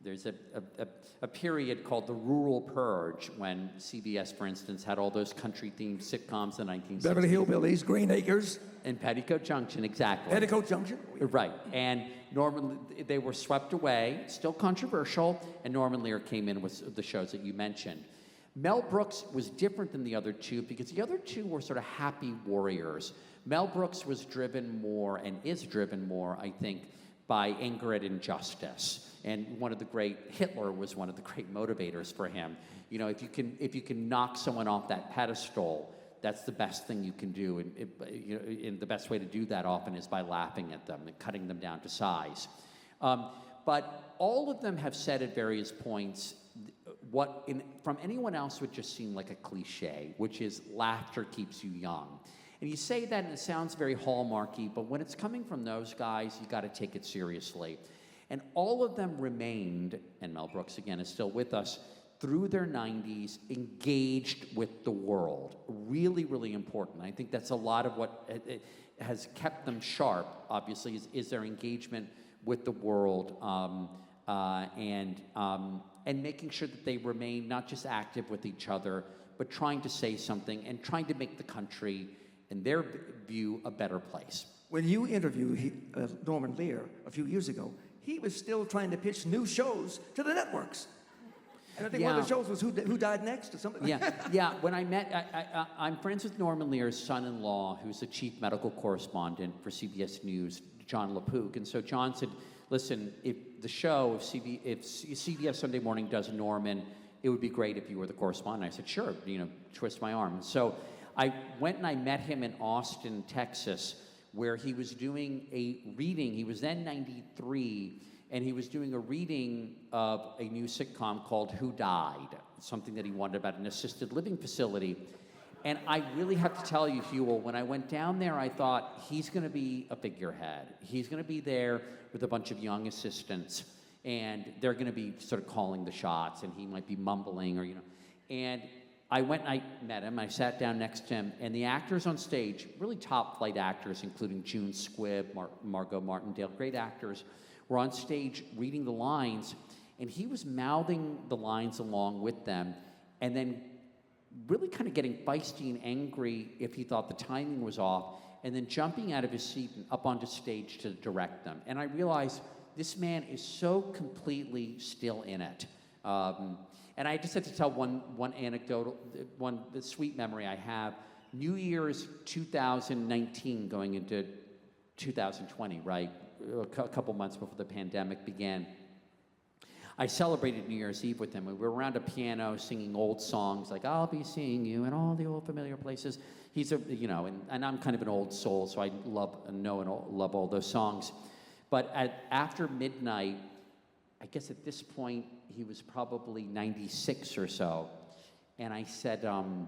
There's a period called the Rural Purge when CBS, for instance, had all those country-themed sitcoms in the 1960s. Beverly Hillbillies, Green Acres. And Petticoat Junction, exactly. Petticoat Junction. Right, and they were swept away, still controversial, and Norman Lear came in with the shows that you mentioned. Mel Brooks was different than the other two because the other two were sort of happy warriors. Mel Brooks was driven more, and is driven more, I think, by anger at injustice. And Hitler was one of the great motivators for him. You know, if you can knock someone off that pedestal, that's the best thing you can do. And the best way to do that often is by laughing at them and cutting them down to size. But all of them have said at various points from anyone else would just seem like a cliche, which is laughter keeps you young. And you say that and it sounds very hallmarky, but when it's coming from those guys, you got to take it seriously. And all of them remained, and Mel Brooks again is still with us, through their 90s, engaged with the world. Really, really important. I think that's a lot of what has kept them sharp, obviously, is their engagement with the world and making sure that they remain not just active with each other, but trying to say something and trying to make the country, in their view, a better place. When you interviewed Norman Lear a few years ago, he was still trying to pitch new shows to the networks. And I think one of the shows was Who Died Next or something. Yeah. When I met, I'm friends with Norman Lear's son-in-law, who's the chief medical correspondent for CBS News, John LaPook. And so John said, listen, if CBS Sunday Morning does Norman, it would be great if you were the correspondent. I said, sure, twist my arm. And so I went and I met him in Austin, Texas, where he was doing a reading. He was then 93, and he was doing a reading of a new sitcom called Who Died, something that he wanted about an assisted living facility. And I really have to tell you, Huel, when I went down there, I thought, he's going to be a figurehead. He's going to be there with a bunch of young assistants, and they're going to be sort of calling the shots, and he might be mumbling And I went and I met him, I sat down next to him, and the actors on stage, really top flight actors, including June Squibb, Margot Martindale, great actors, were on stage reading the lines, and he was mouthing the lines along with them, and then really kind of getting feisty and angry if he thought the timing was off, and then jumping out of his seat and up onto stage to direct them. And I realized this man is so completely still in it. And I just had to tell one anecdote, one sweet memory I have. New Year's 2019 going into 2020, right? A couple months before the pandemic began. I celebrated New Year's Eve with him. We were around a piano singing old songs like "I'll Be Seeing You" and all the old familiar places. He's and I'm kind of an old soul, so I love all those songs. But after midnight, I guess at this point, he was probably 96 or so. And I said, oh,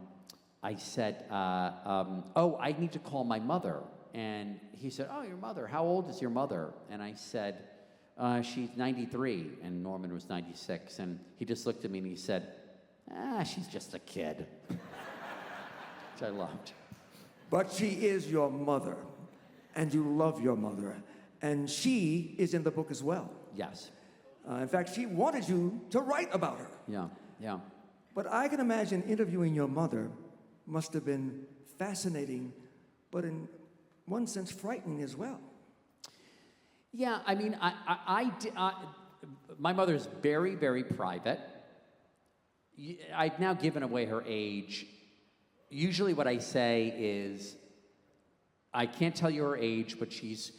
I need to call my mother. And he said, oh, your mother, how old is your mother? And I said, she's 93. And Norman was 96. And he just looked at me and he said, she's just a kid. Which I loved. But she is your mother, and you love your mother. And she is in the book as well. Yes. In fact, she wanted you to write about her. Yeah. But I can imagine interviewing your mother must have been fascinating, but in one sense frightening as well. Yeah, I mean, my mother's very, very private. I've now given away her age. Usually what I say is, I can't tell you her age, but she's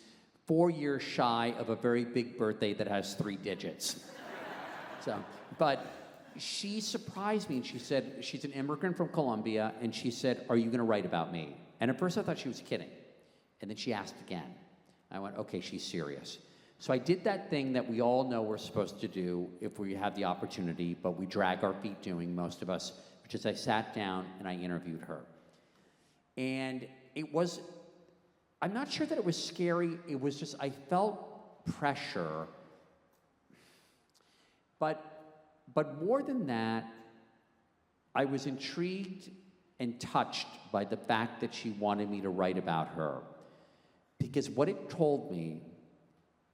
4 years shy of a very big birthday that has 3 digits. But she surprised me, and she said, she's an immigrant from Colombia, and she said, are you going to write about me? And at first I thought she was kidding. And then she asked again. I went, okay, she's serious. So I did that thing that we all know we're supposed to do if we have the opportunity, but we drag our feet doing, most of us, which is I sat down and I interviewed her. And it was, I'm not sure that it was scary. It was just, I felt pressure. But more than that, I was intrigued and touched by the fact that she wanted me to write about her. Because what it told me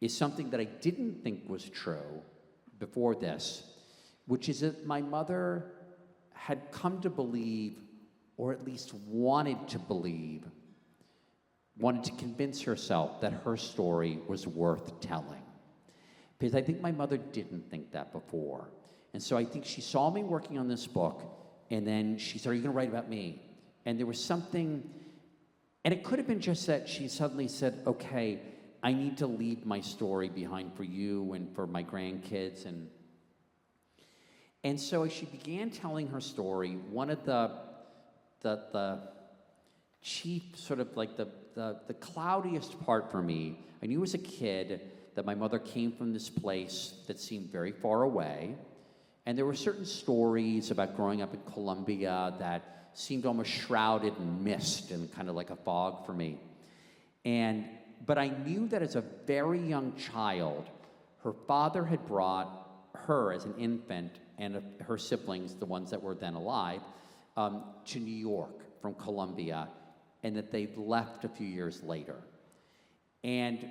is something that I didn't think was true before this, which is that my mother had come to believe, or at least wanted to believe, wanted to convince herself that her story was worth telling. Because I think my mother didn't think that before. And so I think she saw me working on this book, and then she said, "Are you going to write about me?" And there was something, and it could have been just that she suddenly said, "Okay, I need to leave my story behind for you and for my grandkids." And so as she began telling her story, one of the chief sort of like the cloudiest part for me, I knew as a kid that my mother came from this place that seemed very far away. And there were certain stories about growing up in Colombia that seemed almost shrouded in mist and kind of like a fog for me. But I knew that as a very young child, her father had brought her as an infant and her siblings, the ones that were then alive, to New York from Colombia, and that they'd left a few years later. And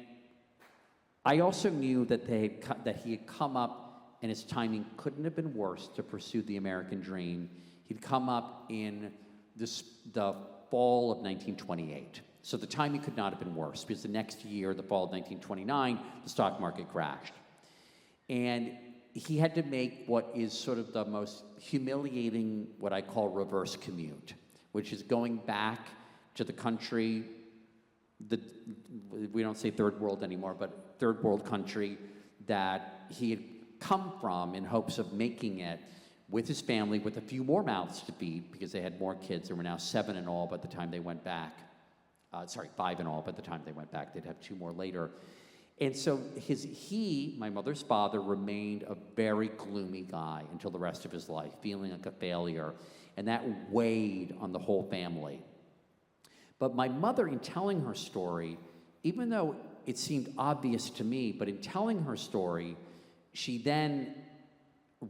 I also knew that he had come up, and his timing couldn't have been worse to pursue the American dream. He'd come up in the fall of 1928. So the timing could not have been worse, because the next year, the fall of 1929, the stock market crashed. And he had to make what is sort of the most humiliating, what I call reverse commute, which is going back to the country, we don't say third world anymore, but third world country that he had come from in hopes of making it with his family, with a few more mouths to feed, because they had more kids. There were now 7 in all by the time they went back. 5 in all by the time they went back. They'd have 2 more later. And so my mother's father, remained a very gloomy guy until the rest of his life, feeling like a failure. And that weighed on the whole family. But my mother, in telling her story, even though it seemed obvious to me, but in telling her story, she then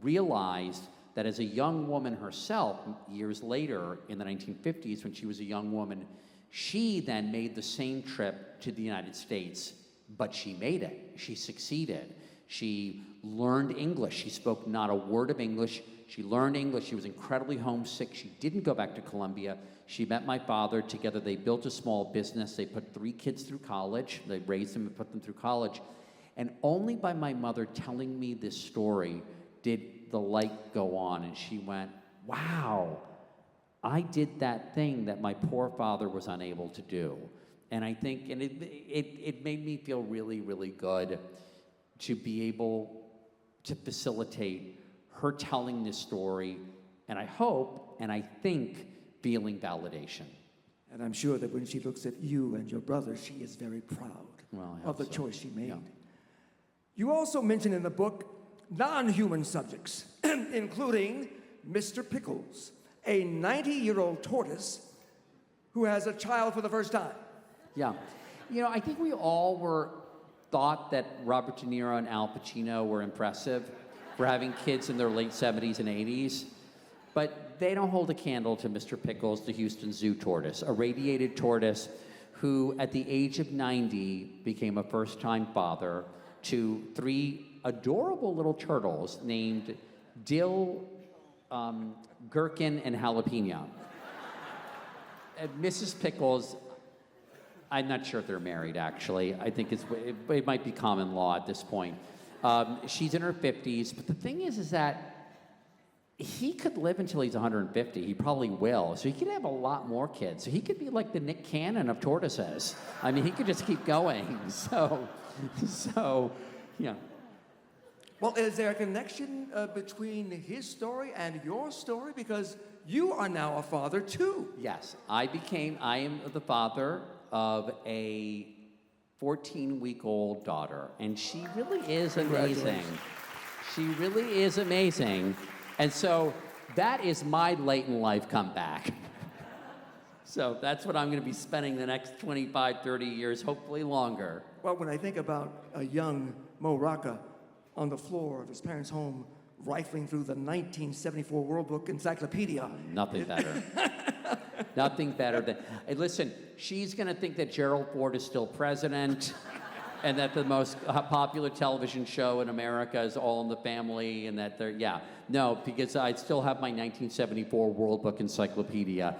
realized that as a young woman herself, years later in the 1950s, when she was a young woman, she then made the same trip to the United States, but she made it. She succeeded. She learned English. She spoke not a word of English. She learned English. She was incredibly homesick. She didn't go back to Columbia. She met my father. Together they built a small business. They put 3 kids through college. They raised them and put them through college. And only by my mother telling me this story did the light go on. And she went, "Wow, I did that thing that my poor father was unable to do." And I think, and it made me feel really, really good to be able to facilitate her telling this story, and I hope, and I think, feeling validation. And I'm sure that when she looks at you and your brother, she is very proud of the choice she made. Yeah. You also mention in the book non-human subjects, including Mr. Pickles, a 90-year-old tortoise who has a child for the first time. Yeah. You know, I think we all thought that Robert De Niro and Al Pacino were impressive for having kids in their late 70s and 80s. But they don't hold a candle to Mr. Pickles, the Houston Zoo tortoise, a radiated tortoise who, at the age of 90, became a first-time father to 3 adorable little turtles named Dill, Gherkin, and Jalapeno. And Mrs. Pickles, I'm not sure if they're married, actually. I think it might be common law at this point. She's in her 50s, but the thing is that he could live until he's 150. He probably will. So he could have a lot more kids. So he could be like the Nick Cannon of tortoises. I mean, he could just keep going. So, yeah. Well, is there a connection between his story and your story? Because you are now a father, too. Yes, I am the father of a 14-week-old daughter, and she really is amazing. She really is amazing. And so that is my late in life comeback. So that's what I'm going to be spending the next 25, 30 years, hopefully longer. Well, when I think about a young Mo Rocca, on the floor of his parents' home, rifling through the 1974 World Book Encyclopedia. Nothing better. Nothing better than. Hey, listen, she's going to think that Gerald Ford is still president, and that the most popular television show in America is All in the Family, and that they're, yeah. No, because I still have my 1974 World Book Encyclopedia.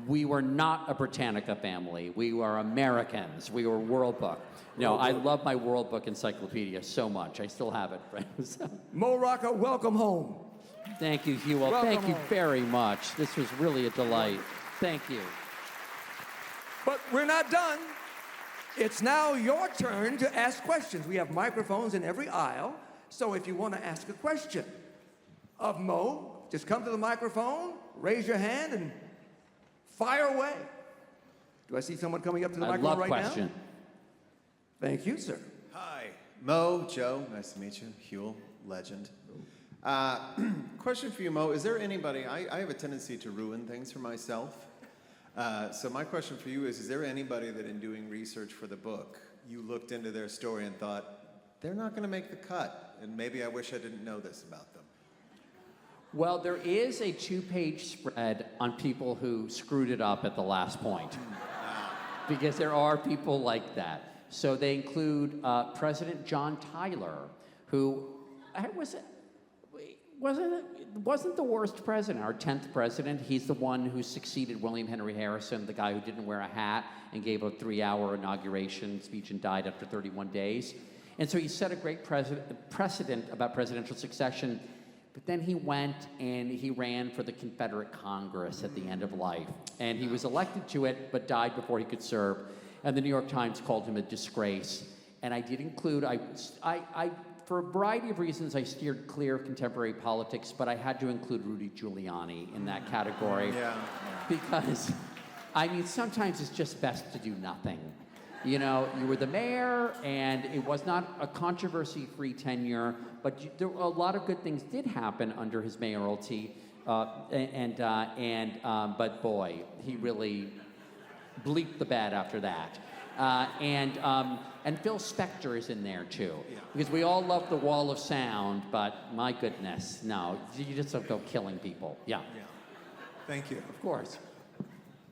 We were not a Britannica family. We were Americans. We were World Book. No, I love my World Book Encyclopedia so much. I still have it, friends. Mo Rocca, welcome home. Thank you, Huel. Welcome Thank you home. very much. This was really a delight. Thank you. But we're not done. It's now your turn to ask questions. We have microphones in every aisle, so if you want to ask a question of Mo, just come to the microphone, raise your hand, and fire away. Do I see someone coming up to the I microphone love right question. now? Thank you, sir. Hi, Mo, Joe, nice to meet you. Huel, legend. Question for you, Mo. Is there anybody, I have a tendency to ruin things for myself. So my question for you is there anybody that in doing research for the book, you looked into their story and thought, they're not going to make the cut, and maybe I wish I didn't know this about them? Well, there is a 2-page spread on people who screwed it up at the last point. Because there are people like that. So they include President John Tyler, who wasn't the worst president, our 10th president. He's the one who succeeded William Henry Harrison, the guy who didn't wear a hat and gave a 3-hour inauguration speech and died after 31 days. And so he set a great precedent about presidential succession. But then he went and he ran for the Confederate Congress at the end of life. And he was elected to it, but died before he could serve. And the New York Times called him a disgrace. And I did include, for a variety of reasons, I steered clear of contemporary politics, but I had to include Rudy Giuliani in that category. Yeah. Because, I mean, sometimes it's just best to do nothing. You know, you were the mayor, and it was not a controversy-free tenure, but a lot of good things did happen under his mayoralty. But boy, he really bleeped the bed after that. And Phil Spector is in there too, because we all love the Wall of Sound, but my goodness, no, you just don't go killing people. Yeah. Thank you. Of course.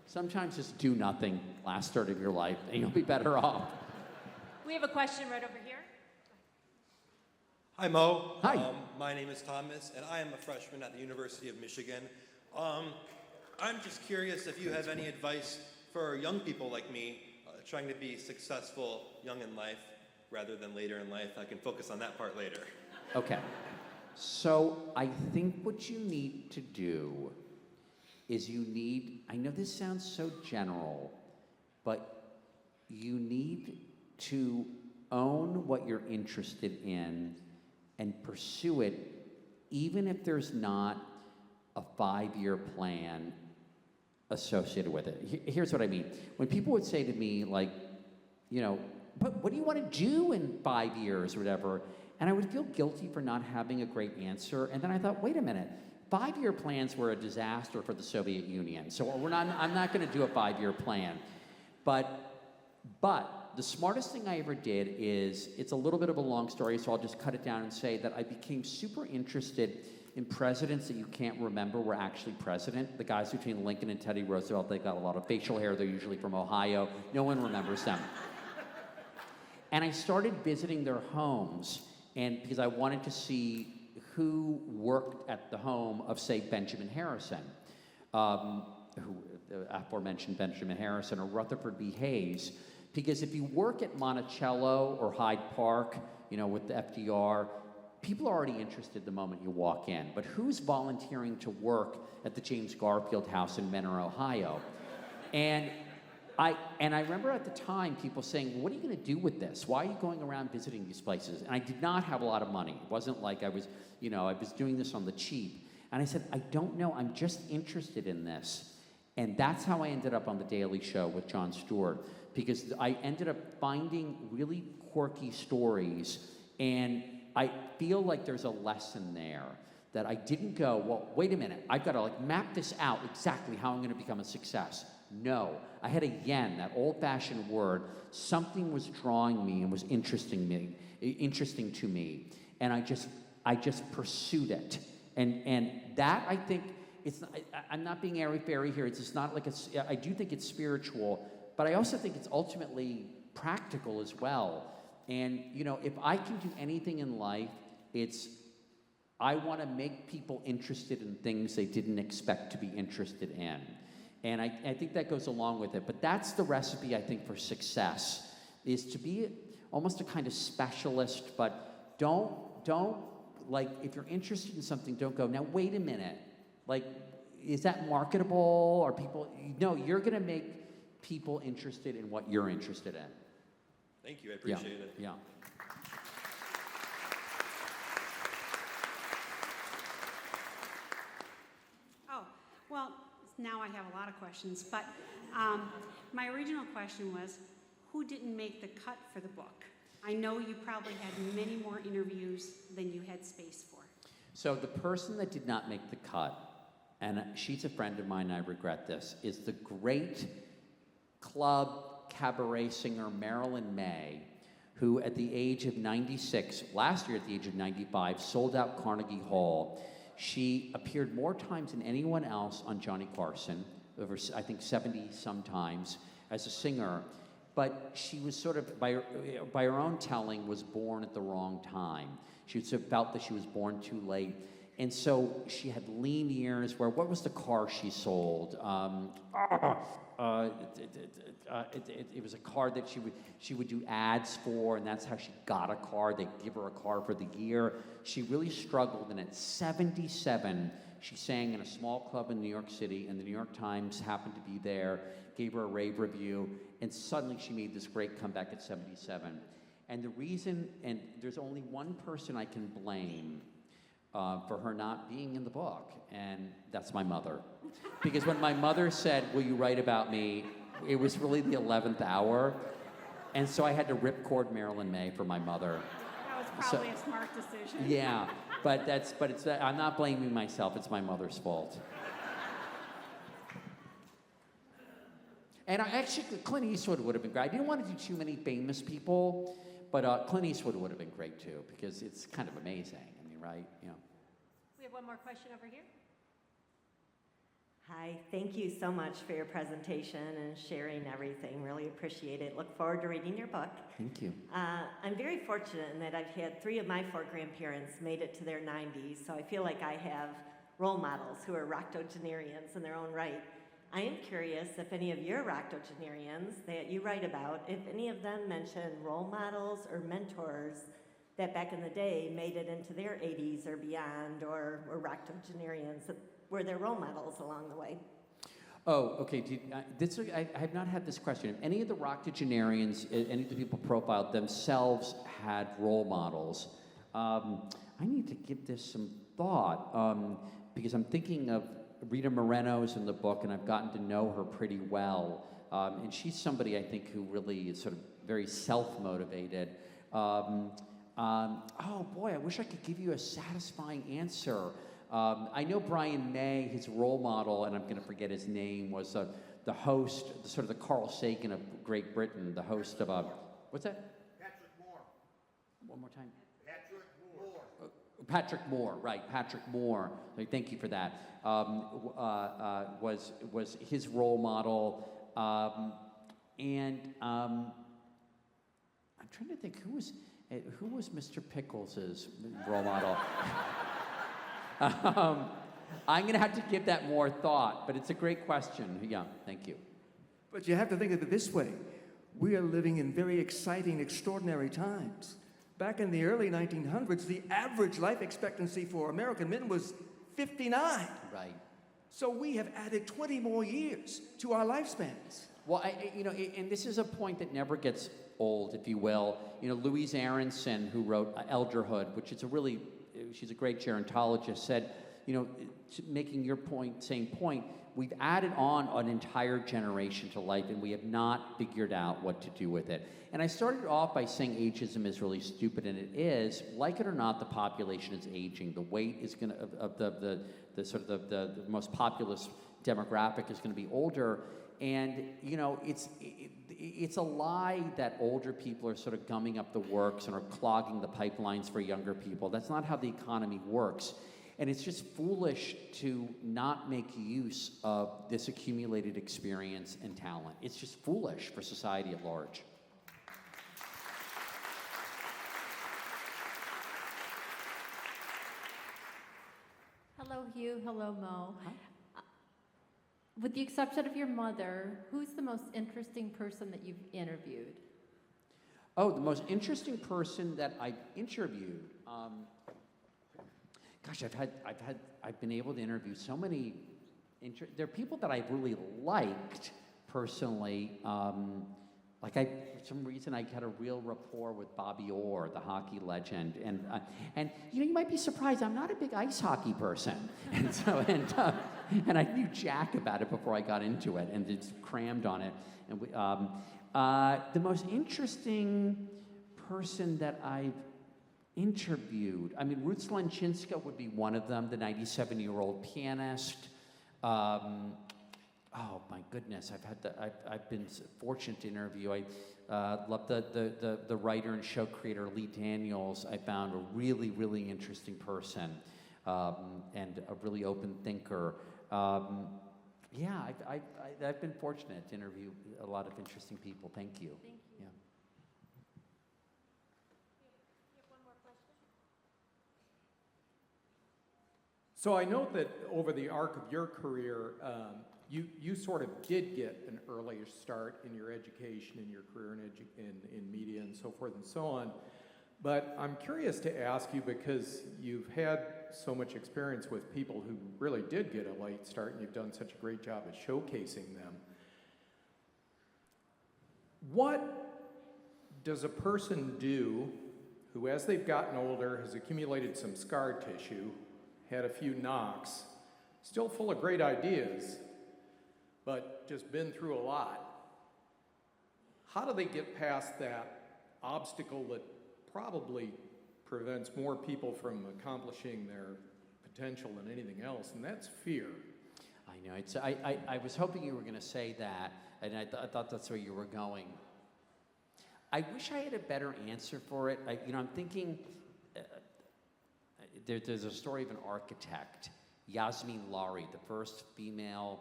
Sometimes just do nothing last third of your life, and you'll be better off. We have a question right over here. Hi, Mo. Hi. My name is Thomas, and I am a freshman at the University of Michigan. I'm just curious if you have any advice for young people like me trying to be successful young in life rather than later in life. I can focus on that part later. Okay. So I think what you need to do is I know this sounds so general, but you need to own what you're interested in and pursue it, even if there's not a 5-year plan associated with it. Here's what I mean. When people would say to me, like, you know, but what do you want to do in 5 years or whatever? And I would feel guilty for not having a great answer. And then I thought, wait a minute, 5-year plans were a disaster for the Soviet Union. So I'm not going to do a 5-year plan. But the smartest thing I ever did is, it's a little bit of a long story, so I'll just cut it down and say that I became super interested in presidents that you can't remember were actually president. The guys between Lincoln and Teddy Roosevelt, they've got a lot of facial hair. They're usually from Ohio. No one remembers them. And I started visiting their homes, and because I wanted to see who worked at the home of, say, Benjamin Harrison, who aforementioned Benjamin Harrison, or Rutherford B. Hayes. Because if you work at Monticello or Hyde Park, you know, with the FDR, people are already interested the moment you walk in. But who's volunteering to work at the James Garfield House in Mentor, Ohio? And I remember at the time people saying, well, what are you going to do with this? Why are you going around visiting these places? And I did not have a lot of money. It wasn't like I was doing this on the cheap. And I said, I don't know. I'm just interested in this. And that's how I ended up on The Daily Show with Jon Stewart, because I ended up finding really quirky stories, and I feel like there's a lesson there that I didn't go, well, wait a minute, I've got to map this out exactly how I'm going to become a success. No. I had a yen, that old-fashioned word. Something was drawing me and was interesting to me, and I just pursued it. And that, I think, it's not, I'm not being airy-fairy here. It's just not like I do think it's spiritual, but I also think it's ultimately practical as well. And, you know, if I can do anything in life, I want to make people interested in things they didn't expect to be interested in. And I think that goes along with it. But that's the recipe, I think, for success, is to be almost a kind of specialist, but don't, like, if you're interested in something, don't go, now, wait a minute. Like, is that marketable? Are people, no, you're going to make people interested in what you're interested in. Thank you, I appreciate it. Yeah. Oh, well, now I have a lot of questions, but my original question was, who didn't make the cut for the book? I know you probably had many more interviews than you had space for. So the person that did not make the cut, and she's a friend of mine, I regret this, is the great club cabaret singer Marilyn May, who at the age of 96, last year at the age of 95, sold out Carnegie Hall. She appeared more times than anyone else on Johnny Carson, over, I think, 70 sometimes, as a singer. But she was sort of, by her own telling, was born at the wrong time. She sort of felt that she was born too late. And so she had lean years where, what was the car she sold? It was a car that she would do ads for, and that's how she got a car. They'd give her a car for the year. She really struggled, and at 77, she sang in a small club in New York City, and the New York Times happened to be there, gave her a rave review, and suddenly she made this great comeback at 77. And the reason, and there's only one person I can blame for her not being in the book, and that's my mother. Because when my mother said, "Will you write about me?" it was really the 11th hour, and so I had to ripcord Marilyn May for my mother. That was probably a smart decision. Yeah, but I'm not blaming myself, it's my mother's fault. And Clint Eastwood would have been great. I didn't want to do too many famous people, but Clint Eastwood would have been great too, because it's kind of amazing. I mean, right? You know. We have one more question over here. Hi, thank you so much for your presentation and sharing everything. Really appreciate it. Look forward to reading your book. Thank you. I'm very fortunate in that I've had 3 of my 4 grandparents made it to their 90s, so I feel like I have role models who are octogenarians in their own right. I am curious if any of your octogenarians that you write about, if any of them mention role models or mentors that back in the day made it into their 80s or beyond, or octogenarians that were their role models along the way. Oh, okay. I have not had this question. If any of the octogenarians, any of the people profiled themselves had role models, I need to give this some thought, because I'm thinking of Rita Moreno's in the book, and I've gotten to know her pretty well. And she's somebody, I think, who really is sort of very self-motivated. Oh boy, I wish I could give you a satisfying answer. I know Brian May, his role model, and I'm going to forget his name, was the host, sort of the Carl Sagan of Great Britain, the host of what's that? Patrick Moore. One more time. Patrick Moore. Patrick Moore, right? Patrick Moore. Thank you for that. Was his role model, and I'm trying to think who was Mr. Pickles' role model. I'm going to have to give that more thought, but it's a great question. Yeah, thank you. But you have to think of it this way. We are living in very exciting, extraordinary times. Back in the early 1900s, the average life expectancy for American men was 59. Right. So we have added 20 more years to our lifespans. Well, and this is a point that never gets old, if you will. You know, Louise Aronson, who wrote Elderhood, which is she's a great gerontologist, said, you know, making your point, same point, we've added on an entire generation to life, and we have not figured out what to do with it. And I started off by saying ageism is really stupid, and it is. Like it or not, the population is aging. The weight is going to, the most populous demographic is going to be older. And, you know, it's a lie that older people are sort of gumming up the works and are clogging the pipelines for younger people. That's not how the economy works. And it's just foolish to not make use of this accumulated experience and talent. It's just foolish for society at large. Hello, Hugh. Hello, Mo. With the exception of your mother, who's the most interesting person that you've interviewed? Oh, the most interesting person that I've interviewed. Gosh, I've been able to interview so many. There are people that I've really liked personally. For some reason, I had a real rapport with Bobby Orr, the hockey legend, and you know, you might be surprised. I'm not a big ice hockey person, and I knew Jack about it before I got into it, and it's crammed on it. And the most interesting person that I've interviewed, I mean, Ruth Slenczynska would be one of them, the 97-year-old pianist. Oh my goodness, I've been fortunate to interview. I love the writer and show creator Lee Daniels. I found a really, really interesting person and a really open thinker. Yeah, I've been fortunate to interview a lot of interesting people. Thank you. Thank you. Yeah. You have one more question? So I know that over the arc of your career, you sort of did get an earlier start in your education, in your career in media and so forth and so on. But I'm curious to ask you, because you've had so much experience with people who really did get a late start, and you've done such a great job at showcasing them. What does a person do who, as they've gotten older, has accumulated some scar tissue, had a few knocks, still full of great ideas, but just been through a lot? How do they get past that obstacle that probably prevents more people from accomplishing their potential than anything else, and that's fear? I know. I was hoping you were going to say that, and I thought that's where you were going. I wish I had a better answer for it. I'm thinking, there's a story of an architect, Yasmin Lari, the first female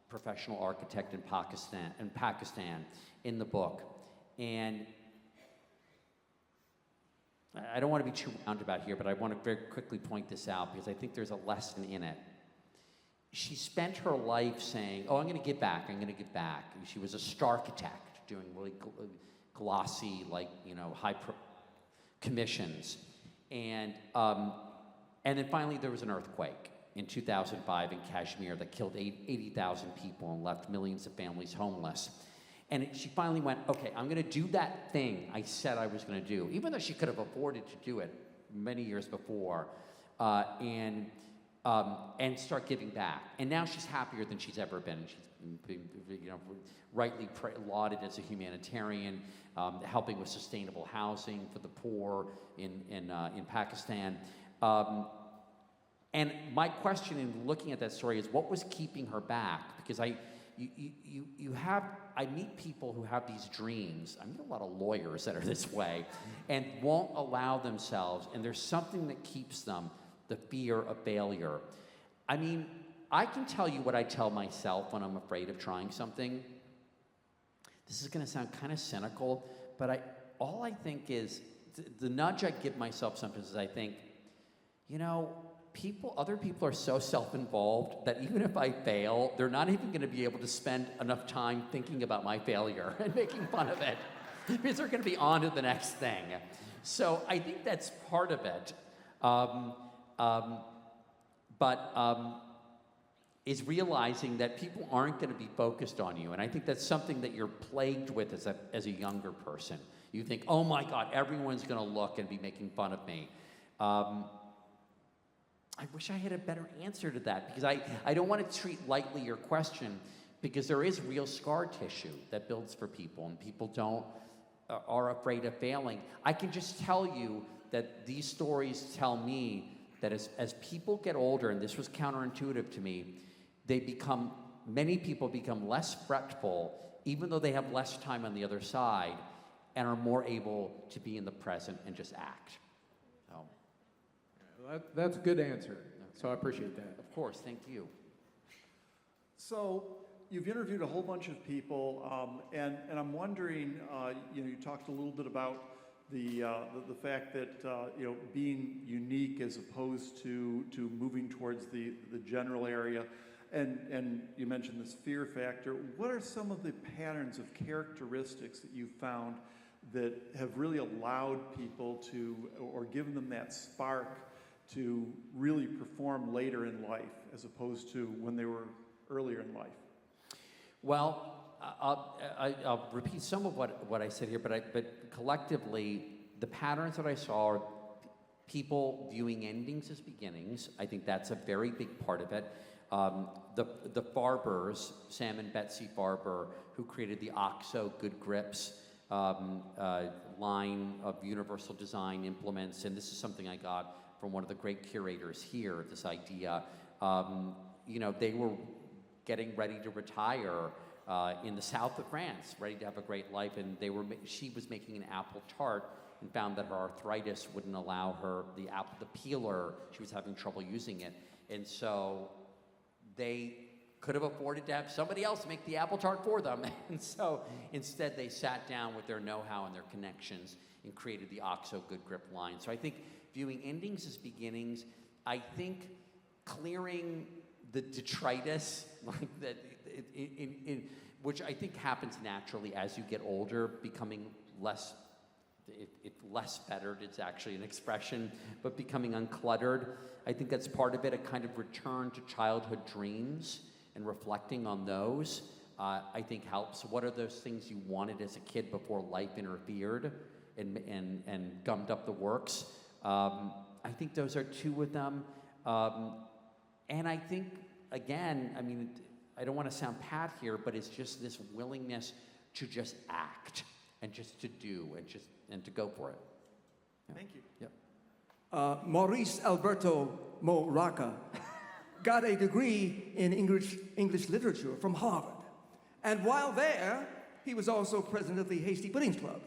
professional architect in Pakistan in the book. And I don't want to be too roundabout here, but I want to very quickly point this out because I think there's a lesson in it. She spent her life saying, oh, I'm going to give back, I'm going to give back. She was a starchitect doing really glossy, high commissions. And then finally there was an earthquake in 2005 in Kashmir that killed 80,000 people and left millions of families homeless. And she finally went, okay, I'm going to do that thing I said I was going to do, even though she could have afforded to do it many years before, and start giving back. And now she's happier than she's ever been. She's been, rightly lauded as a humanitarian, helping with sustainable housing for the poor in Pakistan. And my question in looking at that story is, what was keeping her back? Because I meet people who have these dreams. I meet a lot of lawyers that are this way and won't allow themselves, and there's something that keeps them, the fear of failure. I mean, I can tell you what I tell myself when I'm afraid of trying something. This is going to sound kind of cynical, but all I think is, the nudge I give myself sometimes is I think, other people are so self-involved that even if I fail, they're not even going to be able to spend enough time thinking about my failure and making fun of it, because they're going to be on to the next thing. So I think that's part of it. Is realizing that people aren't going to be focused on you, and I think that's something that you're plagued with as a younger person. You think, oh my God, everyone's going to look and be making fun of me. I wish I had a better answer to that, because I don't want to treat lightly your question, because there is real scar tissue that builds for people, and people are afraid of failing. I can just tell you that these stories tell me that as people get older, and this was counterintuitive to me, they become many people become less fretful, even though they have less time on the other side, and are more able to be in the present and just act. So, That's a good answer. So I appreciate that. of course, thank you. So you've interviewed a whole bunch of people, and I'm wondering, you talked a little bit about the fact that being unique as opposed to moving towards the general area, and you mentioned this fear factor. What are some of the patterns of characteristics that you found that have really allowed people to, or given them that spark to really perform later in life as opposed to when they were earlier in life? Well, I'll repeat some of what I said here, but collectively, the patterns that I saw are people viewing endings as beginnings. I think that's a very big part of it. The Farbers, Sam and Betsy Farber, who created the OXO Good Grips line of universal design implements, and this is something I got from one of the great curators here, this idea. They were getting ready to retire in the south of France, ready to have a great life, and she was making an apple tart and found that her arthritis wouldn't allow her, the peeler, she was having trouble using it. And so they could have afforded to have somebody else make the apple tart for them. And so instead they sat down with their know-how and their connections and created the OXO Good Grip line. So I think viewing endings as beginnings, I think clearing the detritus, like that, which I think happens naturally as you get older, becoming less, less fettered, it's actually an expression, but becoming uncluttered. I think that's part of it, a kind of return to childhood dreams and reflecting on those, I think helps. What are those things you wanted as a kid before life interfered and gummed up the works? I think those are two of them. And I think, again, I mean, I don't want to sound pat here, but it's just this willingness to just act and just to do and to go for it. Yeah. Thank you. Yeah. Maurice Alberto Mo Rocca got a degree in English literature from Harvard. And while there, he was also president of the Hasty Puddings Club.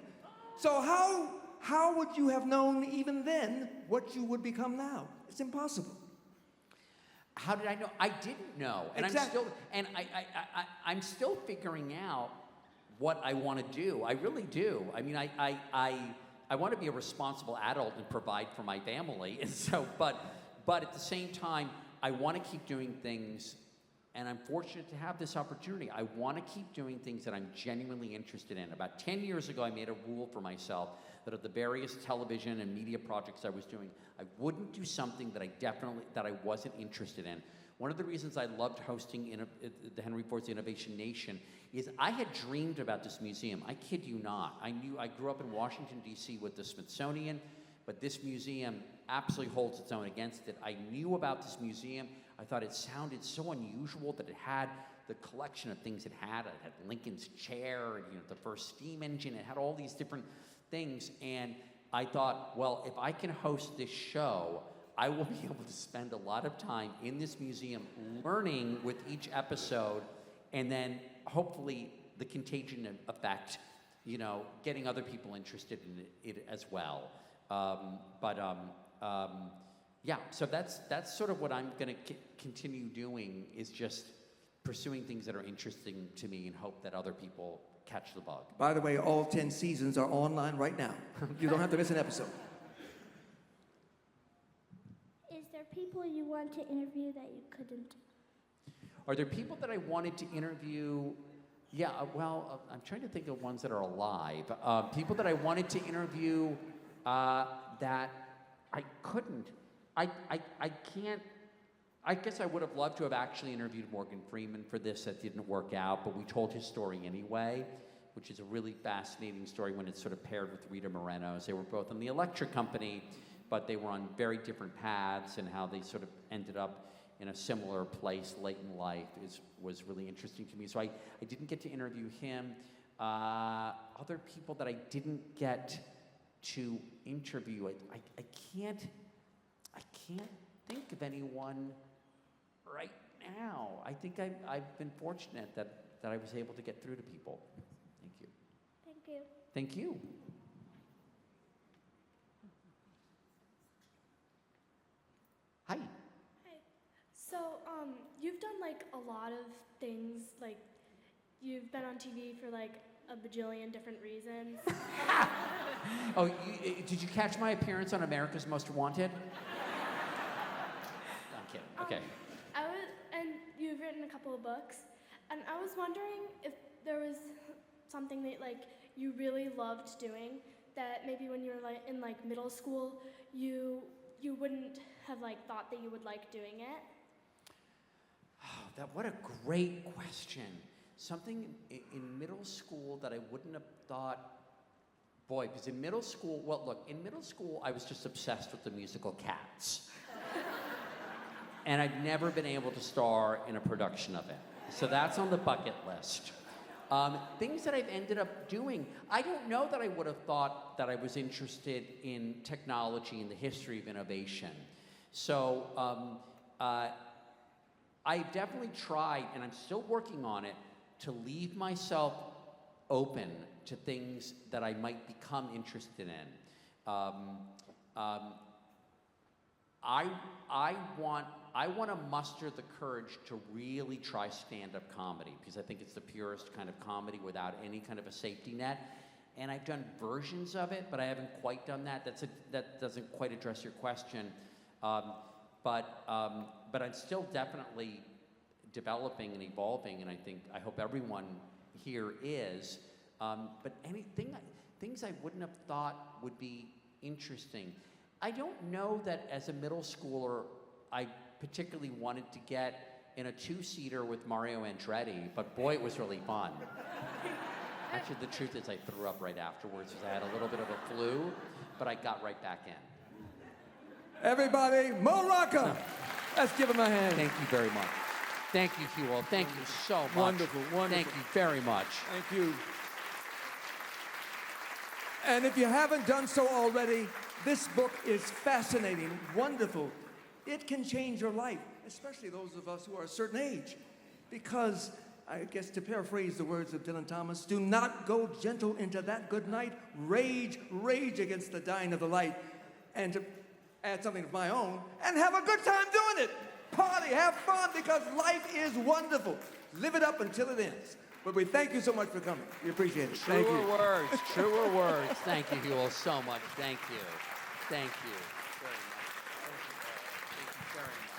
So how would you have known even then what you would become now? It's impossible. How did I know? I didn't know, and exactly. I'm still figuring out what I want to do. I really do. I mean, I want to be a responsible adult and provide for my family, and so, but at the same time, I want to keep doing things, and I'm fortunate to have this opportunity. I want to keep doing things that I'm genuinely interested in. About 10 years ago, I made a rule for myself that of the various television and media projects I was doing, I wouldn't do something that I wasn't interested in. One of the reasons I loved hosting the Henry Ford's Innovation Nation is I had dreamed about this museum. I kid you not. I grew up in Washington, D.C. with the Smithsonian, but this museum absolutely holds its own against it. I knew about this museum. I thought it sounded so unusual that it had the collection of things it had. It had Lincoln's chair, and, the first steam engine. It had all these different things, and I thought, well, if I can host this show, I will be able to spend a lot of time in this museum learning with each episode, and then hopefully the contagion effect, getting other people interested in it as well. Yeah, so that's sort of what I'm going to continue doing, is just pursuing things that are interesting to me and hope that other people catch the bug. By the way, all 10 seasons are online right now. You don't have to miss an episode. Is there people you want to interview that you couldn't? Are there people that I wanted to interview? Yeah, well, I'm trying to think of ones that are alive. People that I wanted to interview that I couldn't. I can't. I guess I would have loved to have actually interviewed Morgan Freeman for this. That didn't work out, but we told his story anyway, which is a really fascinating story when it's sort of paired with Rita Moreno's. They were both in the electric company, but they were on very different paths, and how they sort of ended up in a similar place late in life was really interesting to me. So I didn't get to interview him. Other people that I didn't get to interview, I can't think of anyone right now. I think I've been fortunate that I was able to get through to people. Thank you. Thank you. Thank you. Hi. Hi. So, you've done like a lot of things. Like, you've been on TV for like a bajillion different reasons. Oh, did you catch my appearance on America's Most Wanted? No, I'm kidding. Okay. And you've written a couple of books, and I was wondering if there was something that like you really loved doing that maybe when you were like in like middle school you wouldn't have like thought that you would like doing it. Oh, what a great question. Something in middle school that I wouldn't have thought. Boy, because in middle school, well, look, in middle school, I was just obsessed with the musical Cats. And I've never been able to star in a production of it. So that's on the bucket list. Things that I've ended up doing, I don't know that I would have thought that I was interested in technology and the history of innovation. So I've definitely tried, and I'm still working on it, to leave myself open to things that I might become interested in. I want to muster the courage to really try stand-up comedy because I think it's the purest kind of comedy without any kind of a safety net. And I've done versions of it, but I haven't quite done that. That doesn't quite address your question. But I'm still definitely developing and evolving, and I hope everyone here is. But things I wouldn't have thought would be interesting. I don't know that as a middle schooler I particularly wanted to get in a two-seater with Mario Andretti, but boy, it was really fun. Actually, the truth is I threw up right afterwards because I had a little bit of a flu, but I got right back in. Everybody, Mo Rocca! Let's give him a hand. Thank you very much. Thank you, Huel. Thank you so much. Wonderful, wonderful. Thank you very much. Thank you. And if you haven't done so already, this book is fascinating, wonderful. It can change your life, especially those of us who are a certain age. Because, I guess to paraphrase the words of Dylan Thomas, do not go gentle into that good night. Rage, rage against the dying of the light. And to add something of my own, and have a good time doing it. Party, have fun, because life is wonderful. Live it up until it ends. But we thank you so much for coming. We appreciate it. Thank you. Truer words, truer words. Thank you, Huel, so much. Thank you. Thank you very much. Thank you very much.